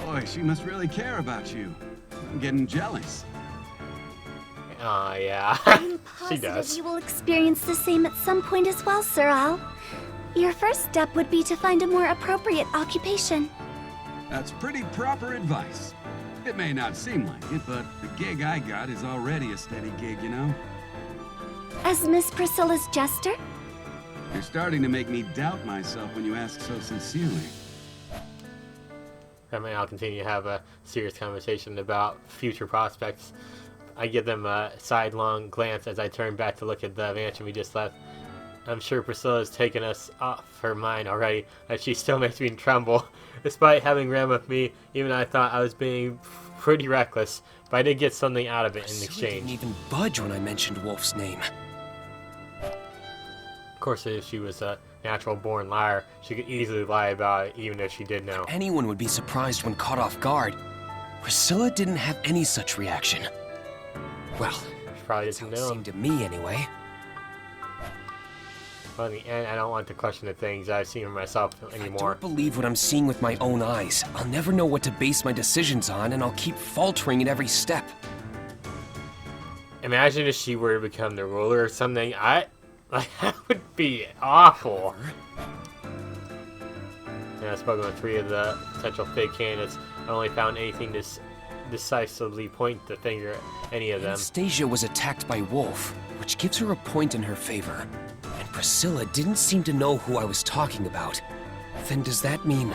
Boy, she must really care about you. I'm getting jealous. Aw, yeah. I'm She positive does. you will experience the same at some point as well, Sir Al. Your first step would be to find a more appropriate occupation. That's pretty proper advice. It may not seem like it, but the gig I got is already a steady gig, you know? As Miss Priscilla's jester? You're starting to make me doubt myself when you ask so sincerely. Rem and Al continue to have a serious conversation about future prospects. I give them a sidelong glance as I turn back to look at the mansion we just left. I'm sure Priscilla's taken us off her mind already, but she still makes me tremble. Despite having Rem with me, even I thought I was being pretty reckless, but I did get something out of it in Priscilla exchange. didn't even budge when I mentioned Wolf's name. Of course, if she was a natural-born liar, she could easily lie about it, even if she did know. Anyone would be surprised when caught off guard. Priscilla didn't have any such reaction. Well, She probably that's how didn't it know. seemed to me anyway. But in the end, I don't want to question the things I've seen for myself I anymore. don't believe what I'm seeing with my own eyes. I'll never know what to base my decisions on, and I'll keep faltering at every step. Imagine if she were to become the ruler or something. That would be awful. And I've spoken with 3 of the potential fake candidates. I only found anything to decisively point the finger at any of them. Anastasia was attacked by Wolf, which gives her a point in her favor. And Priscilla didn't seem to know who I was talking about. Then does that mean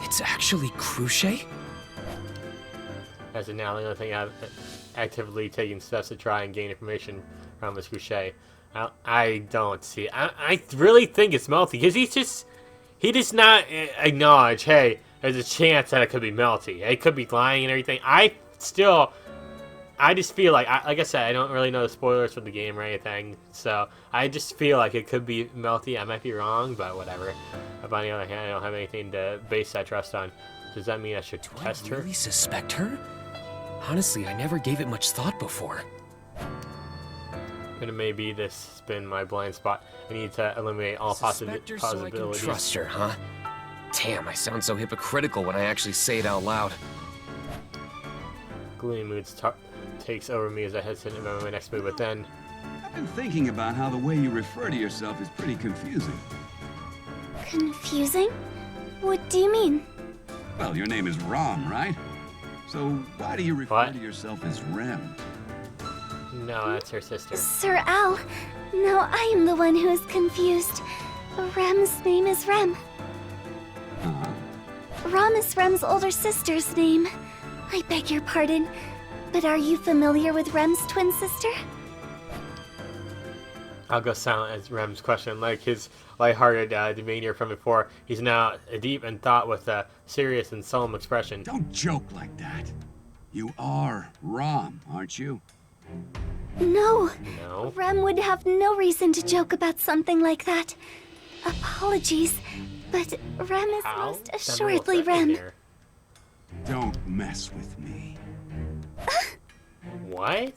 it's actually Cruchet? As of now, the only thing I've actively taken steps to try and gain information from is Cruchet. I don't see it. I really think it's Melty, because he does not acknowledge, hey, there's a chance that it could be Melty. It could be lying and everything. I just feel like I said, I don't really know the spoilers for the game or anything, so I just feel like it could be Melty. I might be wrong, but whatever. But on the other hand, I don't have anything to base that trust on. Does that mean I should test Do I her? really suspect her? Honestly, I never gave it much thought before. And maybe this has been my blind spot. I need to eliminate all Suspect her so I can possibilities. trust her, huh? Damn, I sound so hypocritical when I actually say it out loud. Gloomy mood takes over me as I hesitate about my next move, but then... I've been thinking about how the way you refer to yourself is pretty confusing. Confusing? What do you mean? Well, your name is Rom, right? So why do you refer to yourself as Rem? No, that's her sister. Sir Al, no, I am the one who is confused. Rem's name is Rem. Uh-huh. Rom is Rem's older sister's name. I beg your pardon, but are you familiar with Rem's twin sister? I'll go silent as Rem's question. Like his lighthearted demeanor from before, he's now deep in thought with a serious and solemn expression. Don't joke like that. You are Rom, aren't you? No. No. Rem would have no reason to joke about something like that. Apologies, but Rem is most assuredly Rem. Don't mess with me. What?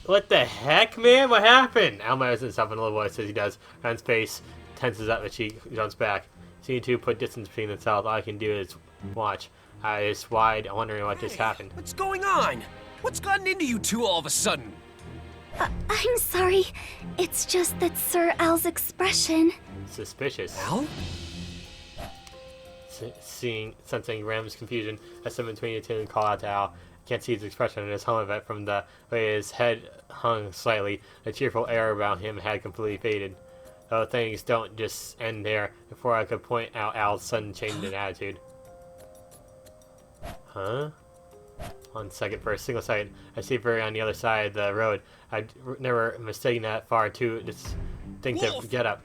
What the heck, man? What happened? Al mutters himself in a little voice as he does. Ren's face tenses up as she jumps back. Seeing two put distance between themselves, all I can do is watch. Eyes wide, wondering what just happened. What's going on? What's gotten into you two all of a sudden? I'm sorry. It's just that Sir Al's expression... Suspicious. Al? Sensing Rem's confusion, I step between the two and call out to Al. Can't see his expression in his helmet from the way his head hung slightly. The cheerful air about him had completely faded. Though things don't just end there. Before I could point out Al's sudden change in attitude. Huh? 1 second, for a single second, I see Barry on the other side of the road. I'd never mistaken that far too distinctive getup.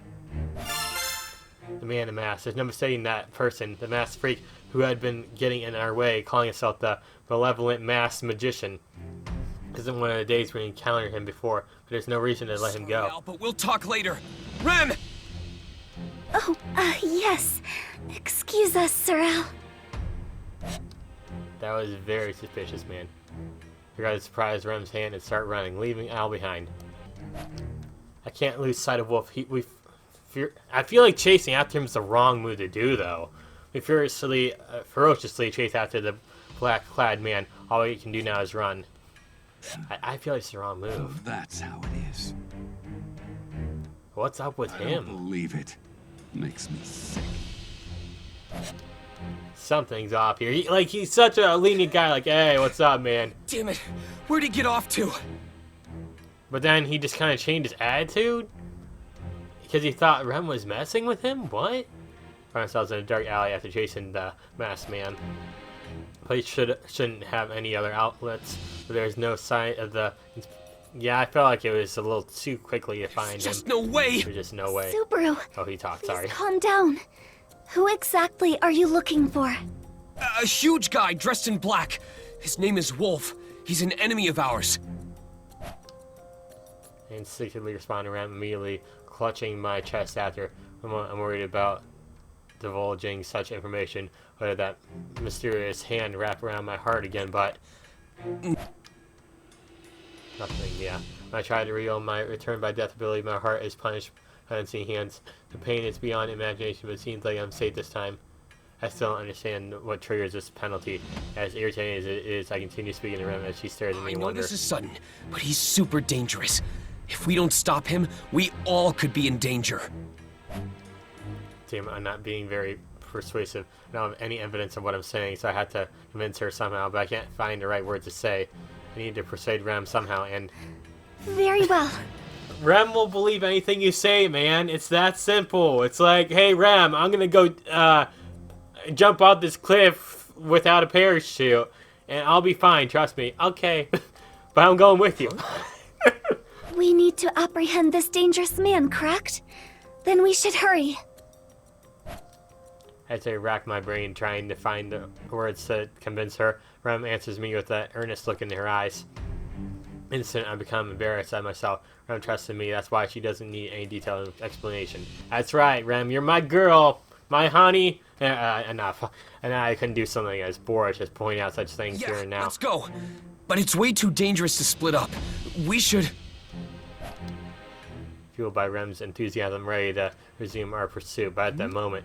The man in the mask. There's no mistaking that person, the masked freak who had been getting in our way, calling himself the malevolent masked magician. This isn't one of the days we encountered him before, but there's no reason to let him go. Al, but we'll talk later. Rem! Oh, yes. Excuse us, Sir Al. That was very suspicious, man. I got to surprise Rem's hand and start running, leaving Al behind. I can't lose sight of Wolf. I feel like chasing after him is the wrong move to do, though. We ferociously chase after the black-clad man. All we can do now is run. I feel like it's the wrong move. That's how it is. What's up with I him? don't believe it. Makes me sick. Something's off here. He's such a lenient guy. Like, hey, what's up, man? Damn it! Where'd he get off to? But then he just kind of changed his attitude because he thought Rem was messing with him. What? Found ourselves in a dark alley after chasing the masked man. Place shouldn't have any other outlets, but there's no sign of the. Yeah, I felt like it was a little too quickly to find him. Just no way. There's just no way. Subaru, Oh, he talked. please Sorry. calm down. Who exactly are you looking for? A huge guy dressed in black. His name is Wolf. He's an enemy of ours. I instinctively responded, Rem, immediately clutching my chest after. I'm worried about divulging such information, whether that mysterious hand wrap around my heart again, but nothing. Yeah, when I try to reel my return by death ability, my heart is punished by unseen hands. The pain is beyond imagination, but it seems like I'm safe this time. I still don't understand what triggers this penalty. As irritating as it is, I continue speaking to Rem as she stares at me I in know wonder. this is sudden, but he's super dangerous. If we don't stop him, we all could be in danger. Damn, I'm not being very persuasive. I don't have any evidence of what I'm saying, so I had to convince her somehow, but I can't find the right words to say. I need to persuade Rem somehow, and Very well. Rem will believe anything you say, man. It's that simple. It's like, hey, Rem, I'm gonna go jump off this cliff without a parachute, and I'll be fine, trust me. Okay, but I'm going with you. We need to apprehend this dangerous man, correct? Then we should hurry. As I rack my brain trying to find the words to convince her, Rem answers me with that earnest look in her eyes. Instant, I become embarrassed at myself. Rem trusts in me, that's why she doesn't need any detailed explanation. That's right, Rem, you're my girl, my honey. Enough. And I couldn't do something as boorish as pointing out such things here and now. Let's go. But it's way too dangerous to split up. We should... fueled by Rem's enthusiasm, ready to resume our pursuit. But at that moment,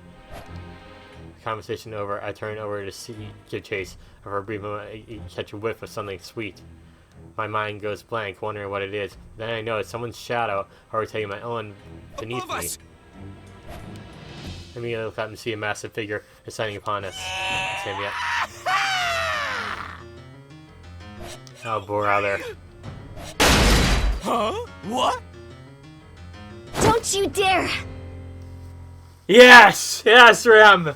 conversation over, I turn over to give chase. For a brief moment, I catch a whiff of something sweet. My mind goes blank, wondering what it is. Then I know it's someone's shadow, or taking my own beneath me. I immediately look up and see a massive figure descending upon us. Stand me up. Oh, brother. Huh? What? Don't you dare! Yes! Yes, Rem!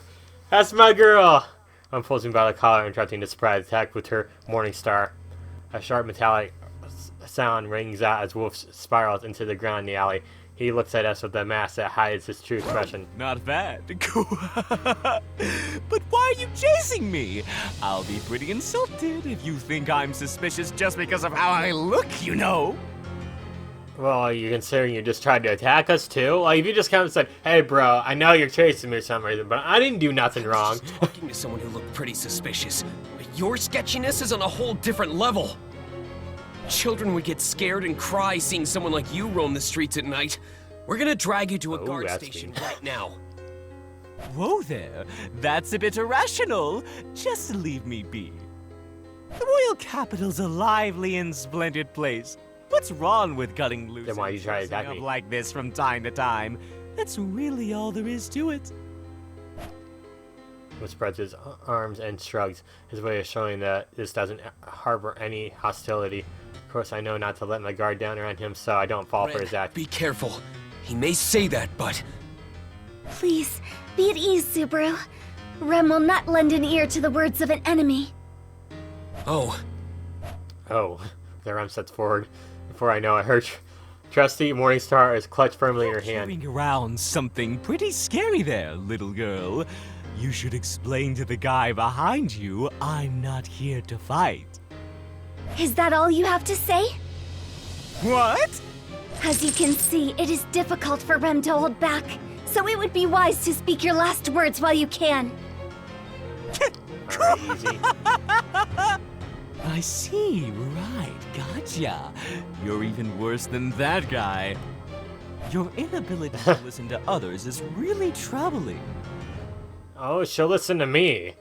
That's my girl! I'm pulling by the collar, interrupting the surprise attack with her Morning Star. A sharp metallic sound rings out as Wolf spirals into the ground in the alley. He looks at us with a mask that hides his true expression. Not bad. But why are you chasing me? I'll be pretty insulted if you think I'm suspicious just because of how I look, you know. Well, are you considering you just tried to attack us too? Like, if you just kind of said, hey bro, I know you're chasing me for some reason, but I didn't do nothing wrong. Just talking to someone who looked pretty suspicious. But your sketchiness is on a whole different level. Children would get scared and cry seeing someone like you roam the streets at night. We're gonna drag you to a guard station right now. Whoa there, that's a bit irrational. Just leave me be. The royal capital's a lively and splendid place. What's wrong with cutting loose Then why you try to attack up me? like this from time to time? That's really all there is to it. He spreads his arms and shrugs, his way of showing that this doesn't harbor any hostility. Of course, I know not to let my guard down around him, so I don't fall for his act. Be careful. He may say that, but... Please, be at ease, Subaru. Rem will not lend an ear to the words of an enemy. Oh. Oh. The Rem steps forward. Before I know it, her trusty Morningstar is clutched firmly in her hand. Carrying around something pretty scary there, little girl. You should explain to the guy behind you I'm not here to fight. Is that all you have to say? What? As you can see, it is difficult for Rem to hold back, so it would be wise to speak your last words while you can. Alright, easy. I see, right, gotcha. You're even worse than that guy. Your inability to listen to others is really troubling. Oh, she'll listen to me.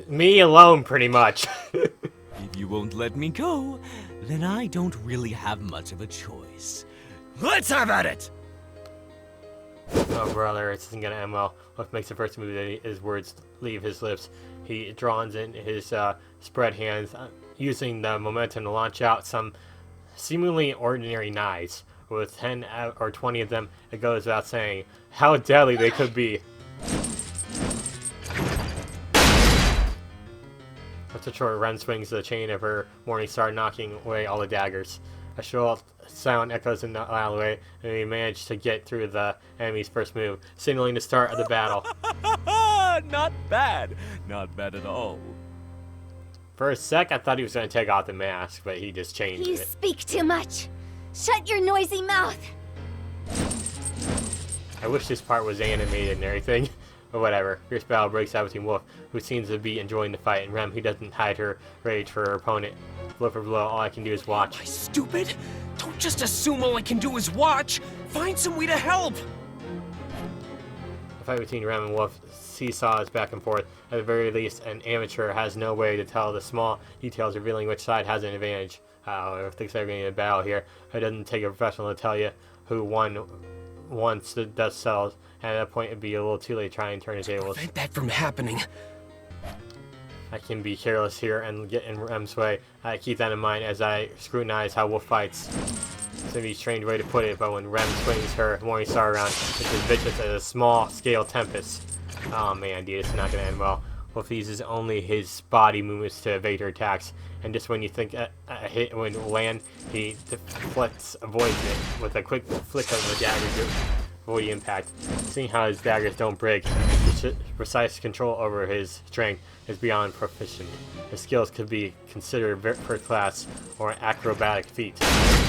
Me alone, pretty much. If you won't let me go, then I don't really have much of a choice. Let's have at it! Oh, brother, this isn't gonna end well. Wolf makes the first move that his words leave his lips. He draws in his spread hands, using the momentum to launch out some seemingly ordinary knives. With 10 or 20 of them, it goes without saying how deadly they could be. After short, Ren swings the chain of her Morningstar, knocking away all the daggers. A shrill sound echoes in the alleyway, and we manage to get through the enemy's first move, signaling the start of the battle. Not bad. Not bad at all. For a sec, I thought he was going to take off the mask, but he just changed You it. speak too much. Shut your noisy mouth. I wish this part was animated and everything. But whatever. Fierce battle breaks out between Wolf, who seems to be enjoying the fight, and Rem, who doesn't hide her rage for her opponent. Blow for blow, all I can do is watch. Am I stupid? Don't just assume all I can do is watch. Find some way to help. The fight between Rem and Wolf seesaws back and forth. At the very least, an amateur has no way to tell the small details, revealing which side has an advantage. I think they're getting a battle here. It doesn't take a professional to tell you who won once the dust settles, and at that point it'd be a little too late to try and turn the tables. Prevent that from happening. I can be careless here and get in Rem's way. I keep that in mind as I scrutinize how Wolf fights. It's gonna be a strange way to put it, but when Rem swings her Morningstar around, it's as vicious as a small-scale tempest. Oh man, dude, it's not gonna end well. Wolf uses only his body movements to evade her attacks, and just when you think a hit would land, he avoids it with a quick flick of the dagger to avoid the impact. Seeing how his daggers don't break, his precise control over his strength is beyond proficient. His skills could be considered first class or an acrobatic feat.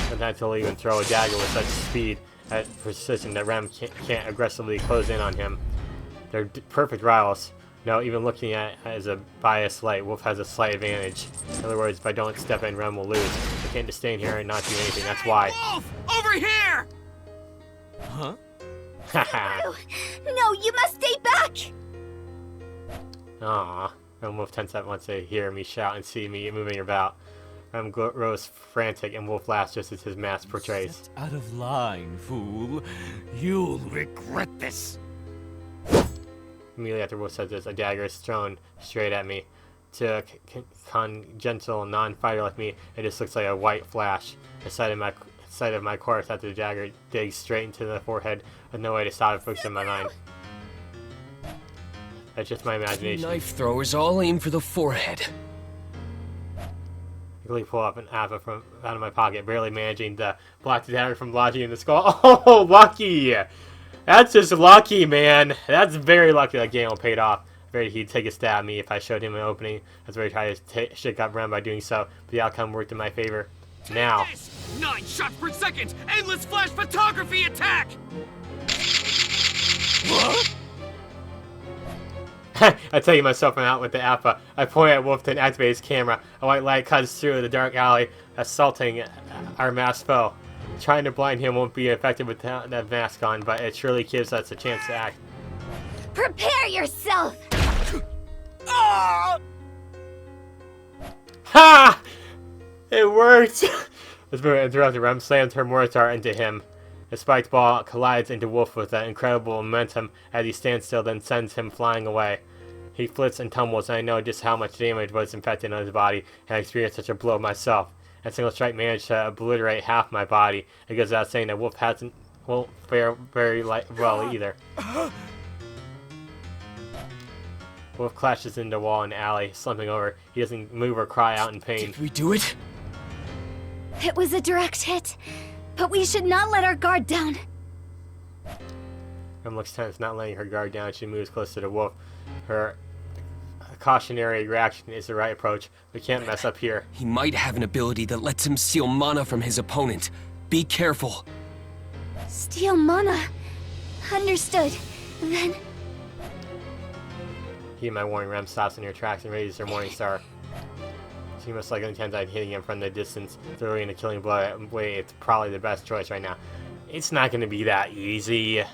Sometimes he'll even throw a dagger with such speed and precision that Rem can't aggressively close in on him. They're perfect rivals. No, even looking at it as a biased light, Wolf has a slight advantage. In other words, if I don't step in, Rem will lose. I can't just stay in here and not do anything, that's why. Wolf! Over here! Huh? No, you must stay back! Aww. Rem Wolf tense up once they hear me shout and see me moving about. Rem grows frantic and Wolf laughs just as his mask portrays. Stepped out of line, fool. You'll regret this. Immediately after Wolf says this, a dagger is thrown straight at me. To a congenital non-fighter like me, it just looks like a white flash. The sight of my corpse after the dagger digs straight into the forehead with no way to stop it focused in my mind. That's just my imagination. Knife throwers all aim for the forehead. I quickly pull up an apple from out of my pocket, barely managing to block the dagger from lodging in the skull. Oh, lucky! That's just lucky, man. That's very lucky that Gale paid off. He'd take a stab at me if I showed him an opening. I was very trying to shake up Rem by doing so, but the outcome worked in my favor. Now. 9 shots per second! Endless flash photography attack! What? I take myself out with the Appa. I point at Wolf to activate his camera. A white light cuts through the dark alley, assaulting our masked foe. Trying to blind him won't be effective with that mask on, but it surely gives us a chance to act. Prepare yourself! Ha! It worked! This move interrupted. Rem slams her mortar into him. The spiked ball collides into Wolf with an incredible momentum as he stands still, then sends him flying away. He flits and tumbles, and I know just how much damage was infected on his body, and I experienced such a blow myself. A single strike managed to obliterate half my body. It goes without saying that Wolf won't fare very well either. Wolf clashes into the wall in the alley, slumping over. He doesn't move or cry out in pain. Did we do it? It was a direct hit, but we should not let our guard down. Rem looks tense, not letting her guard down. She moves closer to Wolf. Her cautionary reaction is the right approach. We can't mess up here. He might have an ability that lets him steal mana from his opponent. Be careful. Steal mana. Understood. Then... He, my warning, Rem stops in her tracks and raises her morning star. She most likely intends on hitting him from the distance, throwing a killing blow. Wait, it's probably the best choice right now. It's not going to be that easy. If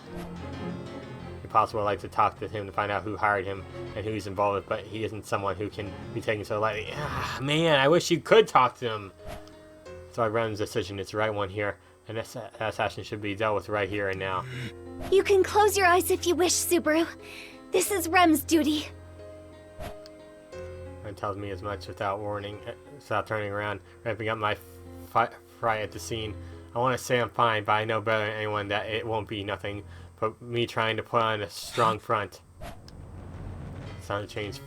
possible, I'd like to talk to him to find out who hired him and who he's involved with, but he isn't someone who can be taken so lightly. Ah, man, I wish you could talk to him. So Rem's decision is the right one here, and this assassin should be dealt with right here and now. You can close your eyes if you wish, Subaru. This is Rem's duty. Rem tells me as much without warning, without turning around, ramping up my fright at the scene. I want to say I'm fine, but I know better than anyone that it won't be nothing but me trying to put on a strong front. Sound change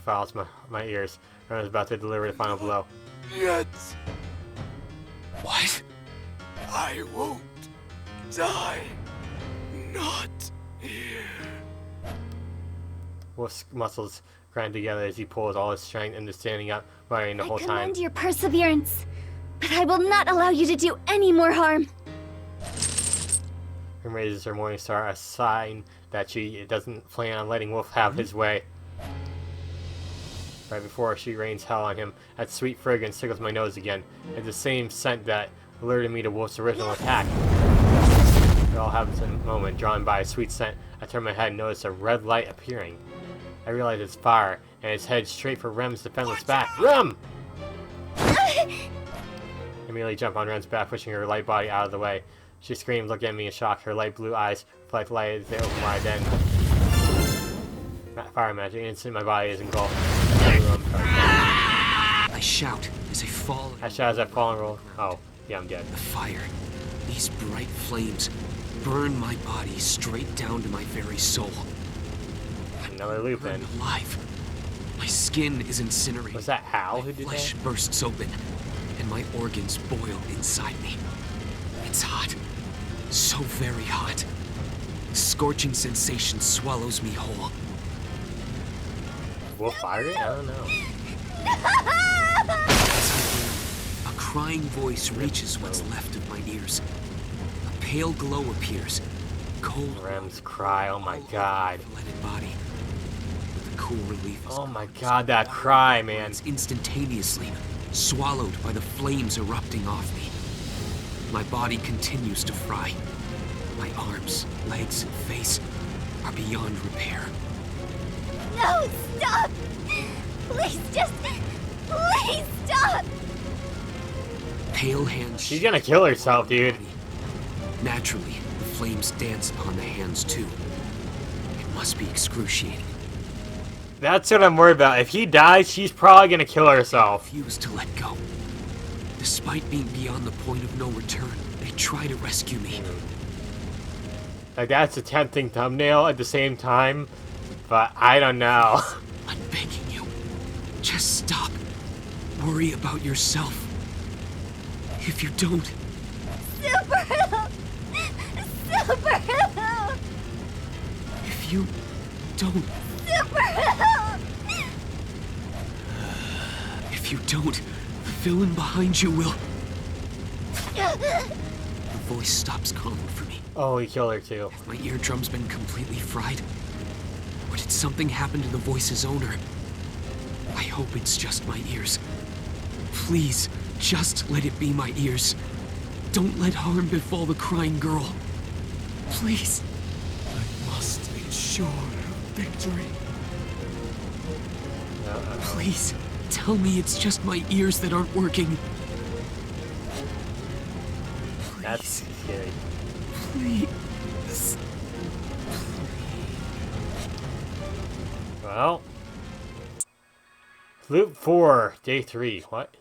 fouls my ears. Rem is about to deliver the final blow. Yet, What? I won't die. Not here. Wolf's muscles grind together as he pulls all his strength into standing up, fighting the whole I time. commend your perseverance, but I will not allow you to do any more harm. Rem raises her morning star, a sign that she doesn't plan on letting Wolf have his way. Right before she rains hell on him, that sweet fragrance tickles my nose again. It's the same scent that alerted me to Wolf's original attack. It all happens in a moment, drawn by a sweet scent. I turn my head and notice a red light appearing. I realize it's fire, and it's headed straight for Rem's defenseless back. Rem! I immediately jump on Rem's back, pushing her light body out of the way. She screams, looking at me in shock. Her light blue eyes reflect light as they open wide. Then, fire magic. Instantly, my body is engulfed. I shout as I fall. I shout as I fall and roll. Oh, yeah, I'm dead. The fire. These bright flames burn my body straight down to my very soul. Another loop I'm then. alive. My skin is incinerated. Was that Hal who My did flesh that? bursts open, and my organs boil inside me. It's hot. So very hot. Scorching sensation swallows me whole. Wolf fired it? I don't know. A crying voice reaches what's left of my ears. A pale glow appears. Cold Rem's cry, oh my god. leaded body. But the cool relief is Oh my god, that cry, man. It's instantaneously swallowed by the flames erupting off me. My body continues to fry. My arms, legs, and face are beyond repair. No, stop! Please, please stop! Pale hands. She's gonna kill herself, dude. Naturally, the flames dance upon the hands too. It must be excruciating. That's what I'm worried about. If he dies, she's probably gonna kill herself. Refuse to let go. Despite being beyond the point of no return, they try to rescue me. Like, that's a tempting thumbnail at the same time, but I don't know. I'm begging you. Just stop. Worry about yourself. If you don't... Super help! Super help! If you don't... Super help! If you don't, the villain behind you will... The voice stops calling for me. Oh, he killed her too. Have my eardrums been completely fried? Or did something happen to the voice's owner? I hope it's just my ears. Please, just let it be my ears. Don't let harm befall the crying girl. Please. I must ensure her victory. Please, tell me it's just my ears that aren't working. That's scary. Please. Well, loop 4, day 3. What?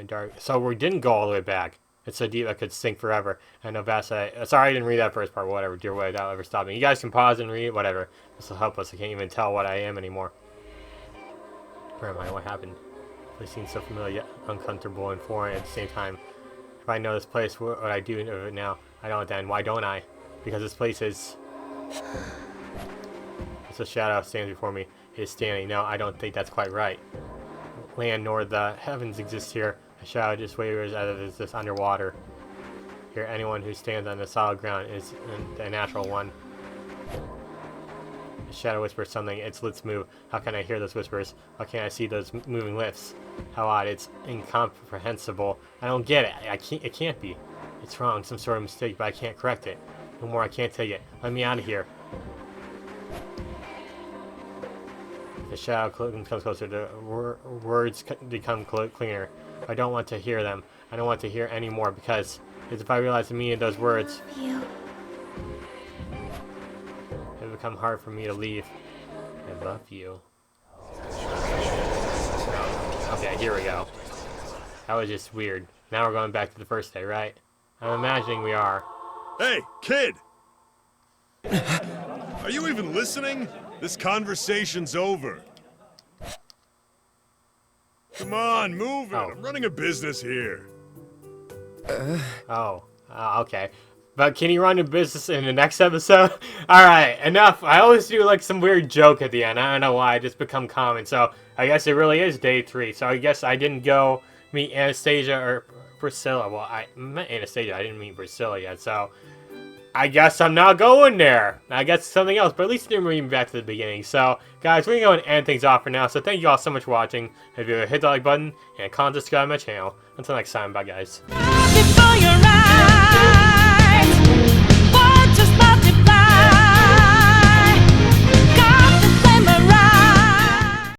Dark. So we didn't go all the way back. It's so deep I could sink forever. I know Vasa. Sorry I didn't read that first part. Whatever. Dear way, that'll ever stop me. You guys can pause and read it. Whatever. This will help us. I can't even tell what I am anymore. Where am I? What happened? They seem so familiar yet uncomfortable and foreign at the same time. If I know this place, what would I do of it now? I don't then. Why don't I? Because this place is... It's a shadow stands before me. It is standing. No, I don't think that's quite right. Land nor the heavens exist here. A shadow just wavers as this underwater. Here, anyone who stands on the solid ground is a natural one. The shadow whispers something. Its lips move. How can I hear those whispers? How can I see those moving lips? How odd! It's incomprehensible. I don't get it. I can't. It can't be. It's wrong. Some sort of mistake, but I can't correct it. No more. I can't take it. Let me out of here. The shadow comes closer. The words become clearer. I don't want to hear them. I don't want to hear any more because if I realize the meaning of those words, You. it become hard for me to leave. I love you. Okay, here we go. That was just weird. Now we're going back to the first day, right? I'm imagining we are. Hey, kid! Are you even listening? This conversation's over. Come on, move it. Oh. I'm running a business here. Okay. But can you run a business in the next episode? Alright, enough. I always do like some weird joke at the end. I don't know why. I just become common. So I guess it really is day 3. So I guess I didn't go meet Anastasia or Priscilla. Well, I met Anastasia. I didn't meet Priscilla yet. So I guess I'm not going there. I guess something else. But at least it didn't bring me back to the beginning. So guys, we're going to go and end things off for now. So thank you all so much for watching. If you hit the like button and comment, subscribe to my channel. Until next time, bye guys.